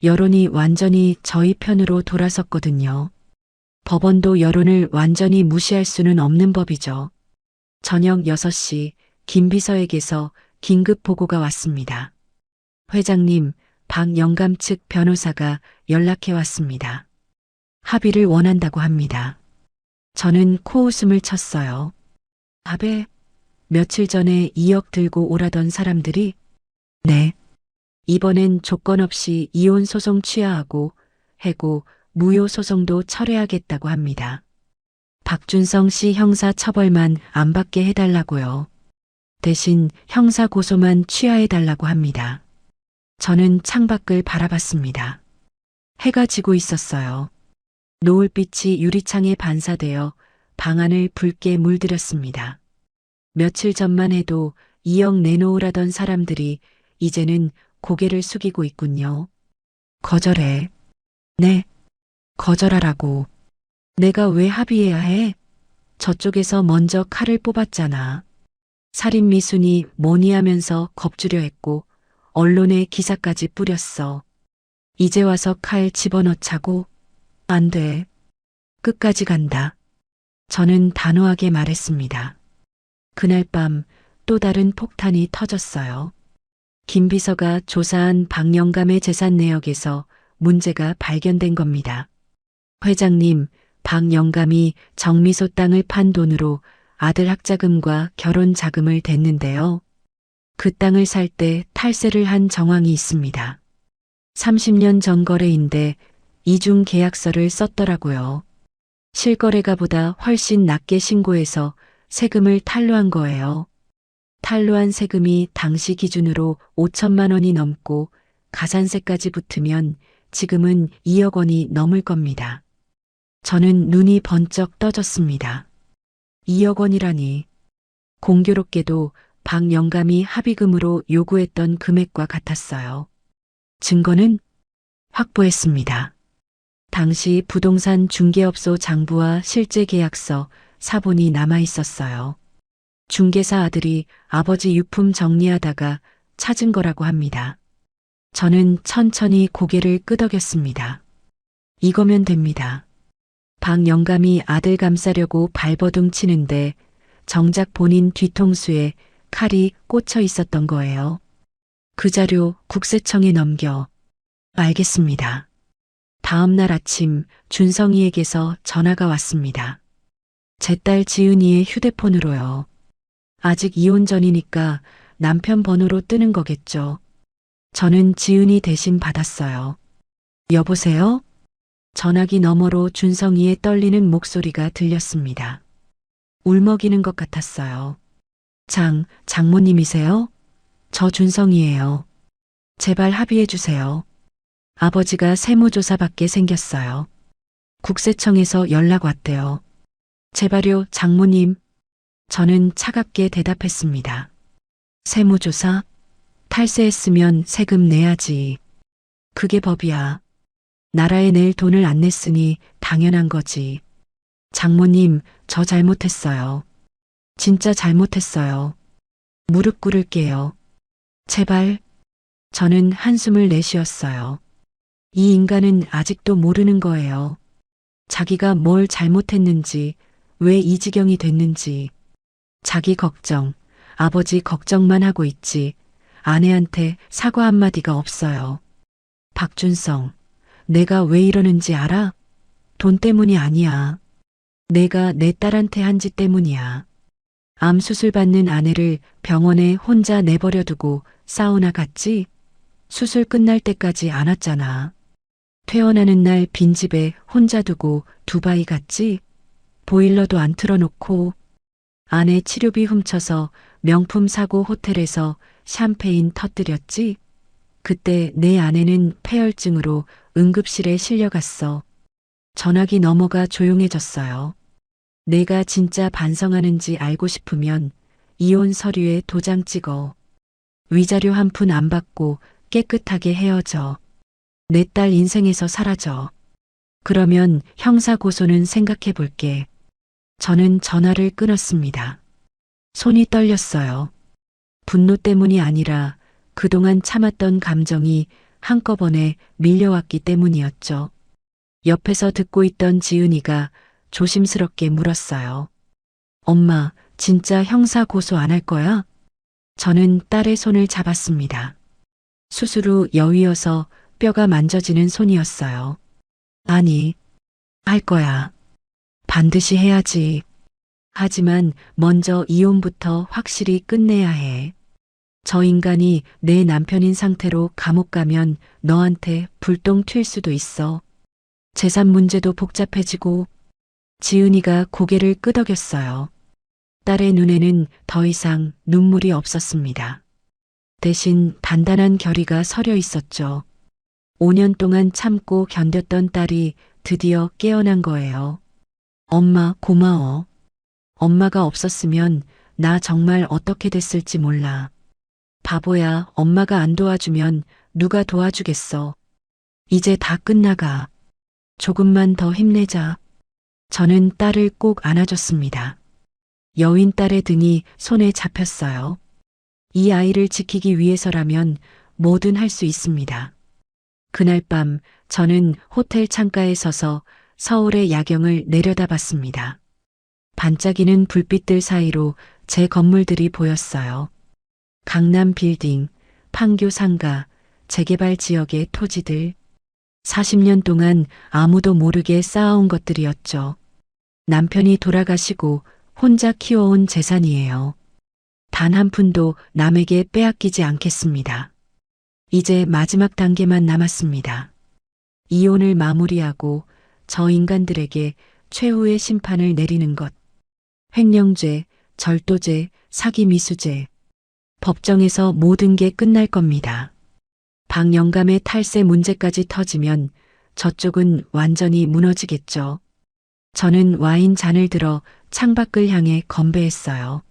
여론이 완전히 저희 편으로 돌아섰거든요. 법원도 여론을 완전히 무시할 수는 없는 법이죠. 저녁 6시 김 비서에게서 긴급 보고가 왔습니다. 회장님, 박영감 측 변호사가 연락해 왔습니다. 합의를 원한다고 합니다. 저는 코웃음을 쳤어요. 아베, 며칠 전에 2억 들고 오라던 사람들이? 네. 이번엔 조건 없이 이혼 소송 취하하고 해고, 무효 소송도 철회하겠다고 합니다. 박준성 씨 형사 처벌만 안 받게 해달라고요. 대신 형사 고소만 취하해달라고 합니다. 저는 창밖을 바라봤습니다. 해가 지고 있었어요. 노을빛이 유리창에 반사되어 방 안을 붉게 물들였습니다. 며칠 전만 해도 2억 내놓으라던 사람들이 이제는 고개를 숙이고 있군요. 거절해. 네, 거절하라고. 내가 왜 합의해야 해? 저쪽에서 먼저 칼을 뽑았잖아. 살인 미순이 뭐니 하면서 겁주려 했고 언론에 기사까지 뿌렸어. 이제 와서 칼 집어넣자고? 안 돼. 끝까지 간다. 저는 단호하게 말했습니다. 그날 밤 또 다른 폭탄이 터졌어요. 김 비서가 조사한 박영감의 재산 내역에서 문제가 발견된 겁니다. 회장님, 박영감이 정미소 땅을 판 돈으로 아들 학자금과 결혼 자금을 댔는데요. 그 땅을 살 때 탈세를 한 정황이 있습니다. 30년 전 거래인데 이중 계약서를 썼더라고요. 실거래가보다 훨씬 낮게 신고해서 세금을 탈루한 거예요. 탈루한 세금이 당시 기준으로 5천만 원이 넘고 가산세까지 붙으면 지금은 2억 원이 넘을 겁니다. 저는 눈이 번쩍 떠졌습니다. 2억 원이라니. 공교롭게도 박영감이 합의금으로 요구했던 금액과 같았어요. 증거는 확보했습니다. 당시 부동산 중개업소 장부와 실제 계약서, 사본이 남아 있었어요. 중개사 아들이 아버지 유품 정리하다가 찾은 거라고 합니다. 저는 천천히 고개를 끄덕였습니다. 이거면 됩니다. 박영감이 아들 감싸려고 발버둥 치는데 정작 본인 뒤통수에 칼이 꽂혀 있었던 거예요. 그 자료 국세청에 넘겨. 알겠습니다. 다음 날 아침 준성이에게서 전화가 왔습니다. 제 딸 지은이의 휴대폰으로요. 아직 이혼 전이니까 남편 번호로 뜨는 거겠죠. 저는 지은이 대신 받았어요. 여보세요? 전화기 너머로 준성이의 떨리는 목소리가 들렸습니다. 울먹이는 것 같았어요. 장모님이세요? 저 준성이에요. 제발 합의해 주세요. 아버지가 세무조사 받게 생겼어요. 국세청에서 연락 왔대요. 제발요, 장모님. 저는 차갑게 대답했습니다. 세무조사? 탈세했으면 세금 내야지. 그게 법이야. 나라에 낼 돈을 안 냈으니 당연한 거지. 장모님, 저 잘못했어요. 진짜 잘못했어요. 무릎 꿇을게요. 제발. 저는 한숨을 내쉬었어요. 이 인간은 아직도 모르는 거예요. 자기가 뭘 잘못했는지, 왜 이 지경이 됐는지. 자기 걱정, 아버지 걱정만 하고 있지 아내한테 사과 한마디가 없어요. 박준성, 내가 왜 이러는지 알아? 돈 때문이 아니야. 내가 내 딸한테 한 짓 때문이야. 암 수술 받는 아내를 병원에 혼자 내버려 두고 사우나 갔지? 수술 끝날 때까지 안 왔잖아. 퇴원하는 날 빈집에 혼자 두고 두바이 갔지? 보일러도 안 틀어놓고 아내 치료비 훔쳐서 명품 사고 호텔에서 샴페인 터뜨렸지? 그때 내 아내는 폐혈증으로 응급실에 실려갔어. 전화기 너머가 조용해졌어요. 내가 진짜 반성하는지 알고 싶으면 이혼 서류에 도장 찍어. 위자료 한 푼 안 받고 깨끗하게 헤어져. 내 딸 인생에서 사라져. 그러면 형사 고소는 생각해 볼게. 저는 전화를 끊었습니다. 손이 떨렸어요. 분노 때문이 아니라 그동안 참았던 감정이 한꺼번에 밀려왔기 때문이었죠. 옆에서 듣고 있던 지은이가 조심스럽게 물었어요. 엄마, 진짜 형사 고소 안 할 거야? 저는 딸의 손을 잡았습니다. 수술 후 여위어서 뼈가 만져지는 손이었어요. 아니, 할 거야. 반드시 해야지. 하지만 먼저 이혼부터 확실히 끝내야 해. 저 인간이 내 남편인 상태로 감옥 가면 너한테 불똥 튈 수도 있어. 재산 문제도 복잡해지고. 지은이가 고개를 끄덕였어요. 딸의 눈에는 더 이상 눈물이 없었습니다. 대신 단단한 결의가 서려 있었죠. 5년 동안 참고 견뎠던 딸이 드디어 깨어난 거예요. 엄마, 고마워. 엄마가 없었으면 나 정말 어떻게 됐을지 몰라. 바보야, 엄마가 안 도와주면 누가 도와주겠어. 이제 다 끝나가. 조금만 더 힘내자. 저는 딸을 꼭 안아줬습니다. 여윈 딸의 등이 손에 잡혔어요. 이 아이를 지키기 위해서라면 뭐든 할 수 있습니다. 그날 밤 저는 호텔 창가에 서서 서울의 야경을 내려다봤습니다. 반짝이는 불빛들 사이로 제 건물들이 보였어요. 강남 빌딩, 판교 상가, 재개발 지역의 토지들. 40년 동안 아무도 모르게 쌓아온 것들이었죠. 남편이 돌아가시고 혼자 키워온 재산이에요. 단 한 푼도 남에게 빼앗기지 않겠습니다. 이제 마지막 단계만 남았습니다. 이혼을 마무리하고 저 인간들에게 최후의 심판을 내리는 것. 횡령죄, 절도죄, 사기 미수죄. 법정에서 모든 게 끝날 겁니다. 박영감의 탈세 문제까지 터지면 저쪽은 완전히 무너지겠죠. 저는 와인 잔을 들어 창밖을 향해 건배했어요.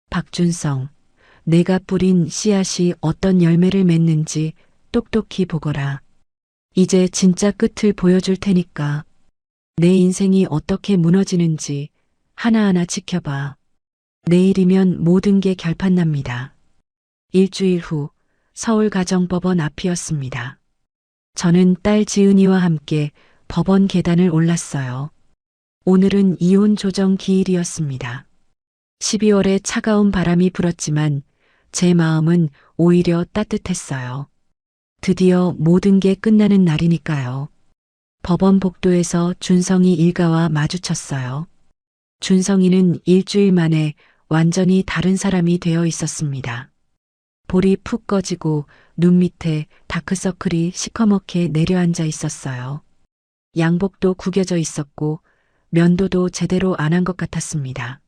박준성, 내가 뿌린 씨앗이 어떤 열매를 맺는지 똑똑히 보거라. 이제 진짜 끝을 보여줄 테니까. 내 인생이 어떻게 무너지는지 하나하나 지켜봐. 내일이면 모든 게 결판납니다. 일주일 후 서울가정법원 앞이었습니다. 저는 딸 지은이와 함께 법원 계단을 올랐어요. 오늘은 이혼 조정 기일이었습니다. 12월에 차가운 바람이 불었지만 제 마음은 오히려 따뜻했어요. 드디어 모든 게 끝나는 날이니까요. 법원 복도에서 준성이 일가와 마주쳤어요. 준성이는 일주일 만에 완전히 다른 사람이 되어 있었습니다. 볼이 푹 꺼지고 눈 밑에 다크서클이 시커멓게 내려앉아 있었어요. 양복도 구겨져 있었고 면도도 제대로 안 한 것 같았습니다.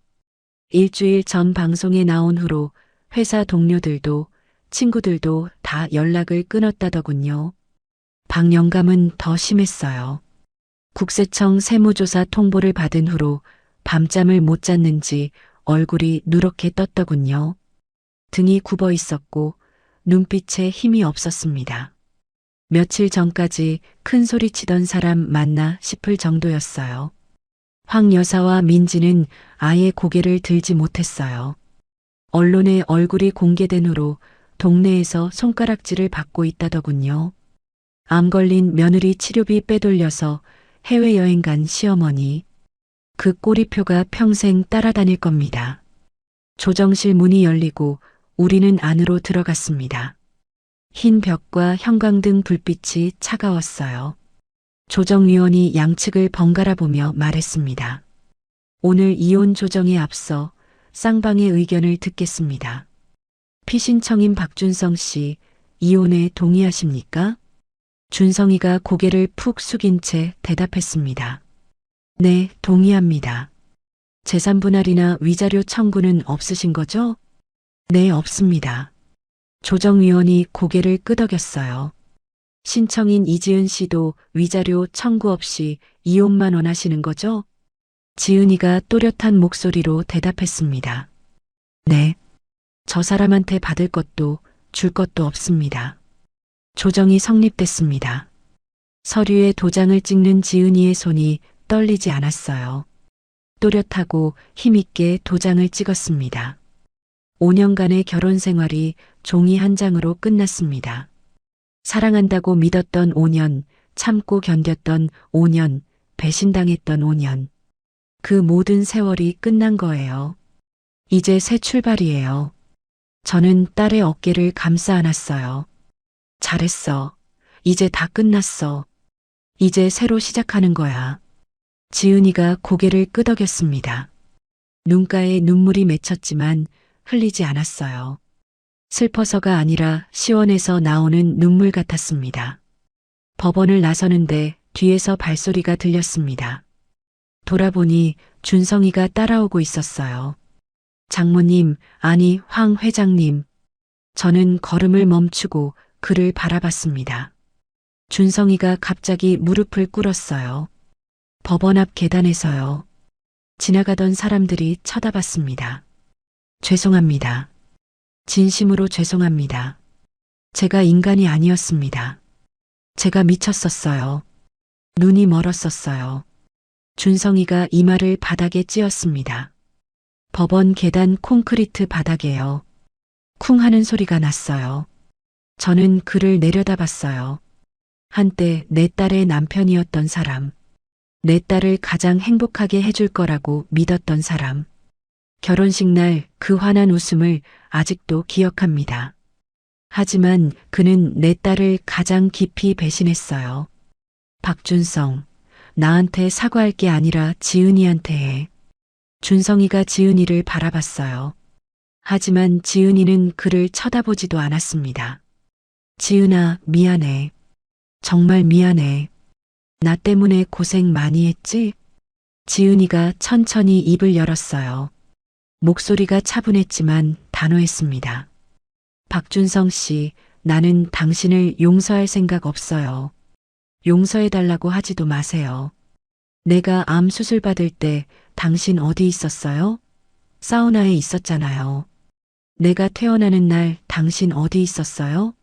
일주일 전 방송에 나온 후로 회사 동료들도 친구들도 다 연락을 끊었다더군요. 박영감은 더 심했어요. 국세청 세무조사 통보를 받은 후로 밤잠을 못 잤는지 얼굴이 누렇게 떴더군요. 등이 굽어 있었고 눈빛에 힘이 없었습니다. 며칠 전까지 큰 소리 치던 사람 맞나 싶을 정도였어요. 황 여사와 민지는 아예 고개를 들지 못했어요. 언론에 얼굴이 공개된 후로 동네에서 손가락질을 받고 있다더군요. 암 걸린 며느리 치료비 빼돌려서 해외여행 간 시어머니. 그 꼬리표가 평생 따라다닐 겁니다. 조정실 문이 열리고 우리는 안으로 들어갔습니다. 흰 벽과 형광등 불빛이 차가웠어요. 조정위원이 양측을 번갈아 보며 말했습니다. 오늘 이혼 조정에 앞서 쌍방의 의견을 듣겠습니다. 피신청인 박준성 씨, 이혼에 동의하십니까? 준성이가 고개를 푹 숙인 채 대답했습니다. 네, 동의합니다. 재산 분할이나 위자료 청구는 없으신 거죠? 네, 없습니다. 조정위원이 고개를 끄덕였어요. 신청인 이지은 씨도 위자료 청구 없이 이혼만 원하시는 거죠? 지은이가 또렷한 목소리로 대답했습니다. 네. 저 사람한테 받을 것도 줄 것도 없습니다. 조정이 성립됐습니다. 서류에 도장을 찍는 지은이의 손이 떨리지 않았어요. 또렷하고 힘있게 도장을 찍었습니다. 5년간의 결혼 생활이 종이 한 장으로 끝났습니다. 사랑한다고 믿었던 5년, 참고 견뎠던 5년, 배신당했던 5년. 그 모든 세월이 끝난 거예요. 이제 새 출발이에요. 저는 딸의 어깨를 감싸 안았어요. 잘했어. 이제 다 끝났어. 이제 새로 시작하는 거야. 지은이가 고개를 끄덕였습니다. 눈가에 눈물이 맺혔지만 흘리지 않았어요. 슬퍼서가 아니라 시원해서 나오는 눈물 같았습니다. 법원을 나서는데 뒤에서 발소리가 들렸습니다. 돌아보니 준성이가 따라오고 있었어요. 장모님, 아니 황 회장님. 저는 걸음을 멈추고 그를 바라봤습니다. 준성이가 갑자기 무릎을 꿇었어요. 법원 앞 계단에서요. 지나가던 사람들이 쳐다봤습니다. 죄송합니다. 진심으로 죄송합니다. 제가 인간이 아니었습니다. 제가 미쳤었어요. 눈이 멀었었어요. 준성이가 이마를 바닥에 찧었습니다. 법원 계단 콘크리트 바닥에요. 쿵 하는 소리가 났어요. 저는 그를 내려다봤어요. 한때 내 딸의 남편이었던 사람. 내 딸을 가장 행복하게 해줄 거라고 믿었던 사람. 결혼식 날 그 환한 웃음을 아직도 기억합니다. 하지만 그는 내 딸을 가장 깊이 배신했어요. 박준성, 나한테 사과할 게 아니라 지은이한테 해. 준성이가 지은이를 바라봤어요. 하지만 지은이는 그를 쳐다보지도 않았습니다. 지은아, 미안해. 정말 미안해. 나 때문에 고생 많이 했지? 지은이가 천천히 입을 열었어요. 목소리가 차분했지만 단호했습니다. 박준성 씨, 나는 당신을 용서할 생각 없어요. 용서해달라고 하지도 마세요. 내가 암 수술 받을 때 당신 어디 있었어요? 사우나에 있었잖아요. 내가 퇴원하는 날 당신 어디 있었어요?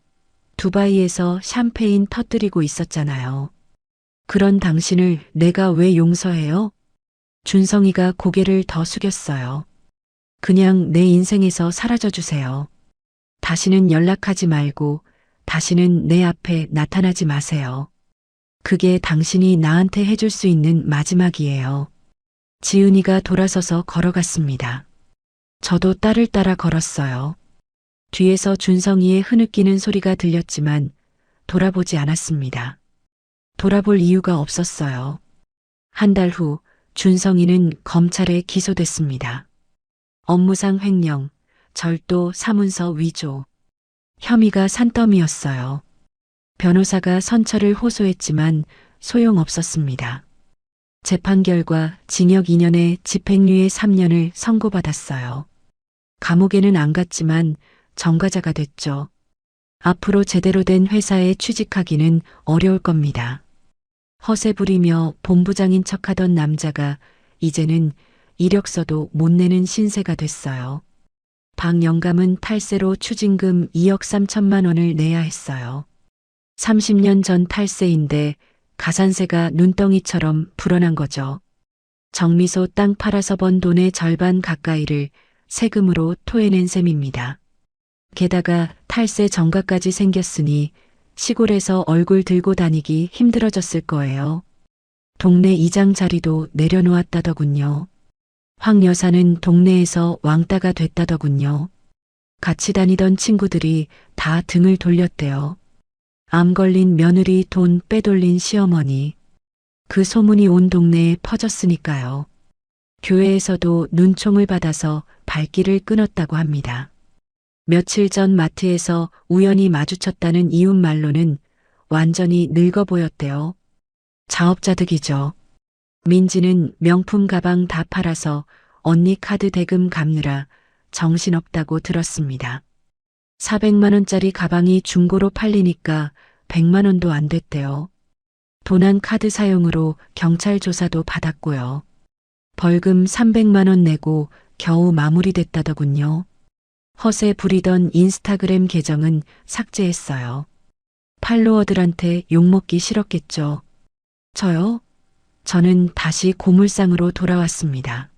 두바이에서 샴페인 터뜨리고 있었잖아요. 그런 당신을 내가 왜 용서해요? 준성이가 고개를 더 숙였어요. 그냥 내 인생에서 사라져 주세요. 다시는 연락하지 말고 다시는 내 앞에 나타나지 마세요. 그게 당신이 나한테 해줄 수 있는 마지막이에요. 지은이가 돌아서서 걸어갔습니다. 저도 딸을 따라 걸었어요. 뒤에서 준성이의 흐느끼는 소리가 들렸지만 돌아보지 않았습니다. 돌아볼 이유가 없었어요. 한 달 후 준성이는 검찰에 기소됐습니다. 업무상 횡령, 절도 사문서 위조. 혐의가 산더미였어요. 변호사가 선처를 호소했지만 소용없었습니다. 재판 결과 징역 2년에 집행유예 3년을 선고받았어요. 감옥에는 안 갔지만 전과자가 됐죠. 앞으로 제대로 된 회사에 취직하기는 어려울 겁니다. 허세 부리며 본부장인 척하던 남자가 이제는 이력서도 못 내는 신세가 됐어요. 박 영감은 탈세로 추징금 2억 3천만 원을 내야 했어요. 30년 전 탈세인데 가산세가 눈덩이처럼 불어난 거죠. 정미소 땅 팔아서 번 돈의 절반 가까이를 세금으로 토해낸 셈입니다. 게다가 탈세 전가까지 생겼으니 시골에서 얼굴 들고 다니기 힘들어졌을 거예요. 동네 이장 자리도 내려놓았다더군요. 황 여사는 동네에서 왕따가 됐다더군요. 같이 다니던 친구들이 다 등을 돌렸대요. 암 걸린 며느리 돈 빼돌린 시어머니. 그 소문이 온 동네에 퍼졌으니까요. 교회에서도 눈총을 받아서 발길을 끊었다고 합니다. 며칠 전 마트에서 우연히 마주쳤다는 이웃 말로는 완전히 늙어 보였대요. 자업자득이죠. 민지는 명품 가방 다 팔아서 언니 카드 대금 갚느라 정신없다고 들었습니다. 400만 원짜리 가방이 중고로 팔리니까 100만 원도 안 됐대요. 도난 카드 사용으로 경찰 조사도 받았고요. 벌금 300만 원 내고 겨우 마무리됐다더군요. 허세 부리던 인스타그램 계정은 삭제했어요. 팔로워들한테 욕먹기 싫었겠죠. 저요? 저는 다시 고물상으로 돌아왔습니다.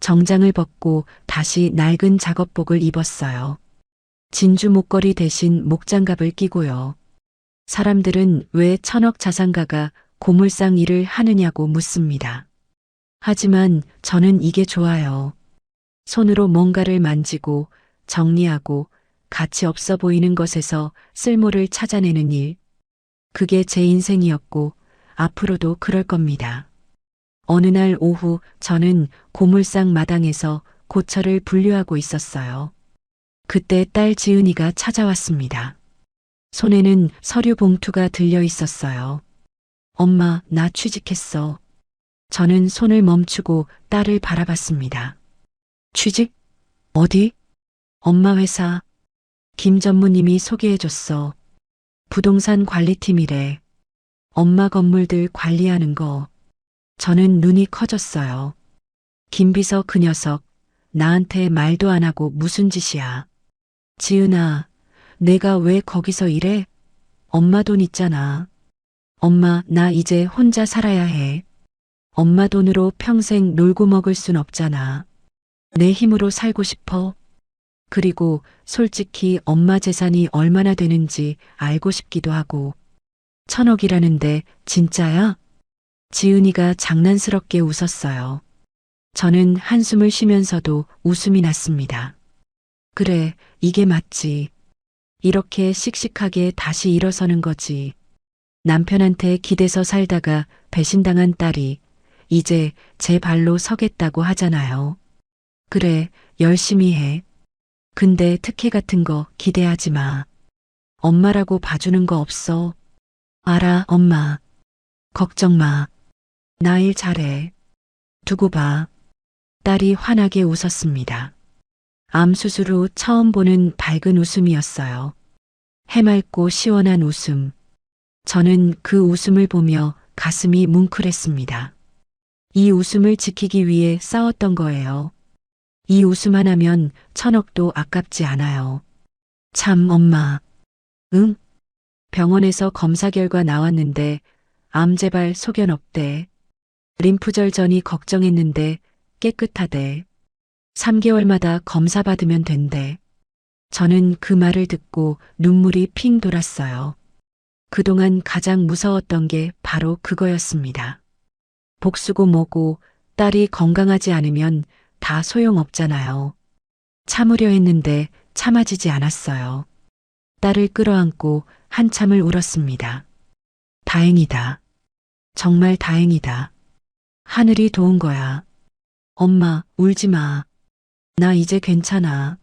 정장을 벗고 다시 낡은 작업복을 입었어요. 진주 목걸이 대신 목장갑을 끼고요. 사람들은 왜 천억 자산가가 고물상 일을 하느냐고 묻습니다. 하지만 저는 이게 좋아요. 손으로 뭔가를 만지고 정리하고 가치 없어 보이는 것에서 쓸모를 찾아내는 일. 그게 제 인생이었고 앞으로도 그럴 겁니다. 어느 날 오후 저는 고물상 마당에서 고철을 분류하고 있었어요. 그때 딸 지은이가 찾아왔습니다. 손에는 서류 봉투가 들려 있었어요. 엄마, 나 취직했어. 저는 손을 멈추고 딸을 바라봤습니다. 취직? 어디? 엄마 회사. 김 전무님이 소개해줬어. 부동산 관리팀이래. 엄마 건물들 관리하는 거. 저는 눈이 커졌어요. 김비서 그 녀석, 나한테 말도 안 하고 무슨 짓이야. 지은아, 내가 왜 거기서 일해? 엄마 돈 있잖아. 엄마, 나 이제 혼자 살아야 해. 엄마 돈으로 평생 놀고 먹을 순 없잖아. 내 힘으로 살고 싶어. 그리고 솔직히 엄마 재산이 얼마나 되는지 알고 싶기도 하고. 1,000억이라는데 진짜야? 지은이가 장난스럽게 웃었어요. 저는 한숨을 쉬면서도 웃음이 났습니다. 그래, 이게 맞지. 이렇게 씩씩하게 다시 일어서는 거지. 남편한테 기대서 살다가 배신당한 딸이 이제 제 발로 서겠다고 하잖아요. 그래, 열심히 해. 근데 특혜 같은 거 기대하지 마. 엄마라고 봐주는 거 없어. 알아, 엄마. 걱정 마. 나 일 잘해. 두고 봐. 딸이 환하게 웃었습니다. 암 수술 후 처음 보는 밝은 웃음이었어요. 해맑고 시원한 웃음. 저는 그 웃음을 보며 가슴이 뭉클했습니다. 이 웃음을 지키기 위해 싸웠던 거예요. 이 웃음 하나면 1,000억도 아깝지 않아요. 참, 엄마. 응? 병원에서 검사 결과 나왔는데 암 재발 소견 없대. 림프절 전이 걱정했는데 깨끗하대. 3개월마다 검사 받으면 된대. 저는 그 말을 듣고 눈물이 핑 돌았어요. 그동안 가장 무서웠던 게 바로 그거였습니다. 복수고 뭐고 딸이 건강하지 않으면 다 소용없잖아요. 참으려 했는데 참아지지 않았어요. 딸을 끌어안고 한참을 울었습니다. 다행이다. 정말 다행이다. 하늘이 도운 거야. 엄마, 울지 마. 나 이제 괜찮아.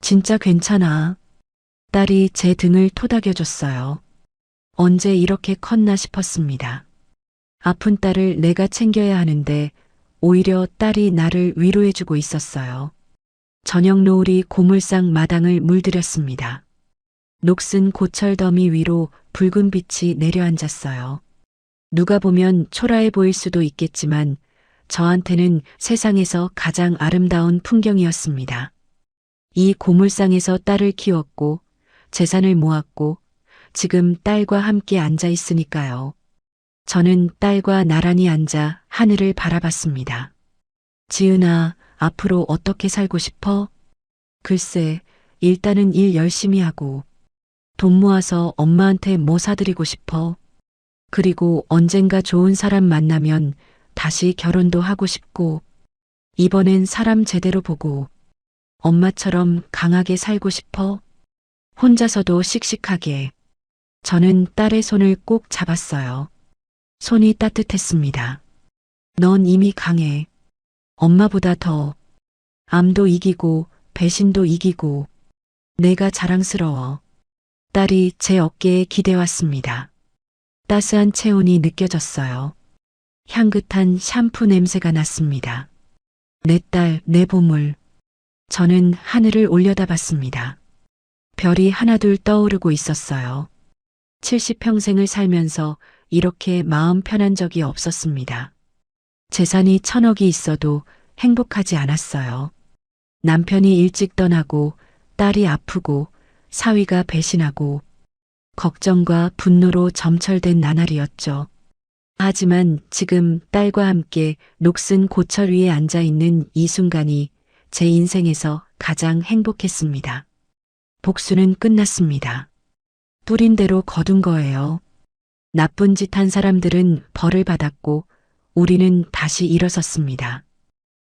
진짜 괜찮아. 딸이 제 등을 토닥여줬어요. 언제 이렇게 컸나 싶었습니다. 아픈 딸을 내가 챙겨야 하는데 오히려 딸이 나를 위로해주고 있었어요. 저녁 노을이 고물상 마당을 물들였습니다. 녹슨 고철 더미 위로 붉은 빛이 내려앉았어요. 누가 보면 초라해 보일 수도 있겠지만 저한테는 세상에서 가장 아름다운 풍경이었습니다. 이 고물상에서 딸을 키웠고 재산을 모았고 지금 딸과 함께 앉아 있으니까요. 저는 딸과 나란히 앉아 하늘을 바라봤습니다. 지은아, 앞으로 어떻게 살고 싶어? 글쎄, 일단은 일 열심히 하고 돈 모아서 엄마한테 뭐 사드리고 싶어. 그리고 언젠가 좋은 사람 만나면 다시 결혼도 하고 싶고 이번엔 사람 제대로 보고 엄마처럼 강하게 살고 싶어. 혼자서도 씩씩하게. 저는 딸의 손을 꼭 잡았어요. 손이 따뜻했습니다. 넌 이미 강해. 엄마보다 더. 암도 이기고 배신도 이기고 내가 자랑스러워. 딸이 제 어깨에 기대왔습니다. 따스한 체온이 느껴졌어요. 향긋한 샴푸 냄새가 났습니다. 내 딸, 내 보물. 저는 하늘을 올려다봤습니다. 별이 하나둘 떠오르고 있었어요. 70평생을 살면서 이렇게 마음 편한 적이 없었습니다. 재산이 1,000억이 있어도 행복하지 않았어요. 남편이 일찍 떠나고 딸이 아프고 사위가 배신하고 걱정과 분노로 점철된 나날이었죠. 하지만 지금 딸과 함께 녹슨 고철 위에 앉아 있는 이 순간이 제 인생에서 가장 행복했습니다. 복수는 끝났습니다. 뿌린 대로 거둔 거예요. 나쁜 짓 한 사람들은 벌을 받았고 우리는 다시 일어섰습니다.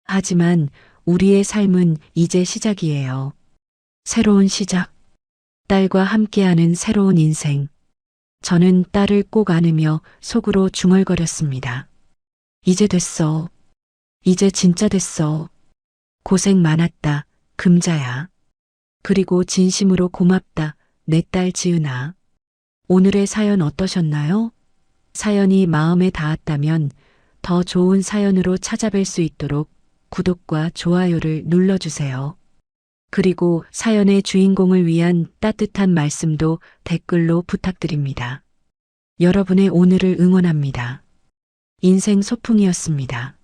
하지만 우리의 삶은 이제 시작이에요. 새로운 시작. 딸과 함께하는 새로운 인생. 저는 딸을 꼭 안으며 속으로 중얼거렸습니다. 이제 됐어. 이제 진짜 됐어. 고생 많았다, 금자야. 그리고 진심으로 고맙다, 내 딸 지은아. 오늘의 사연 어떠셨나요? 사연이 마음에 닿았다면 더 좋은 사연으로 찾아뵐 수 있도록 구독과 좋아요를 눌러주세요. 그리고 사연의 주인공을 위한 따뜻한 말씀도 댓글로 부탁드립니다. 여러분의 오늘을 응원합니다. 인생 소풍이었습니다.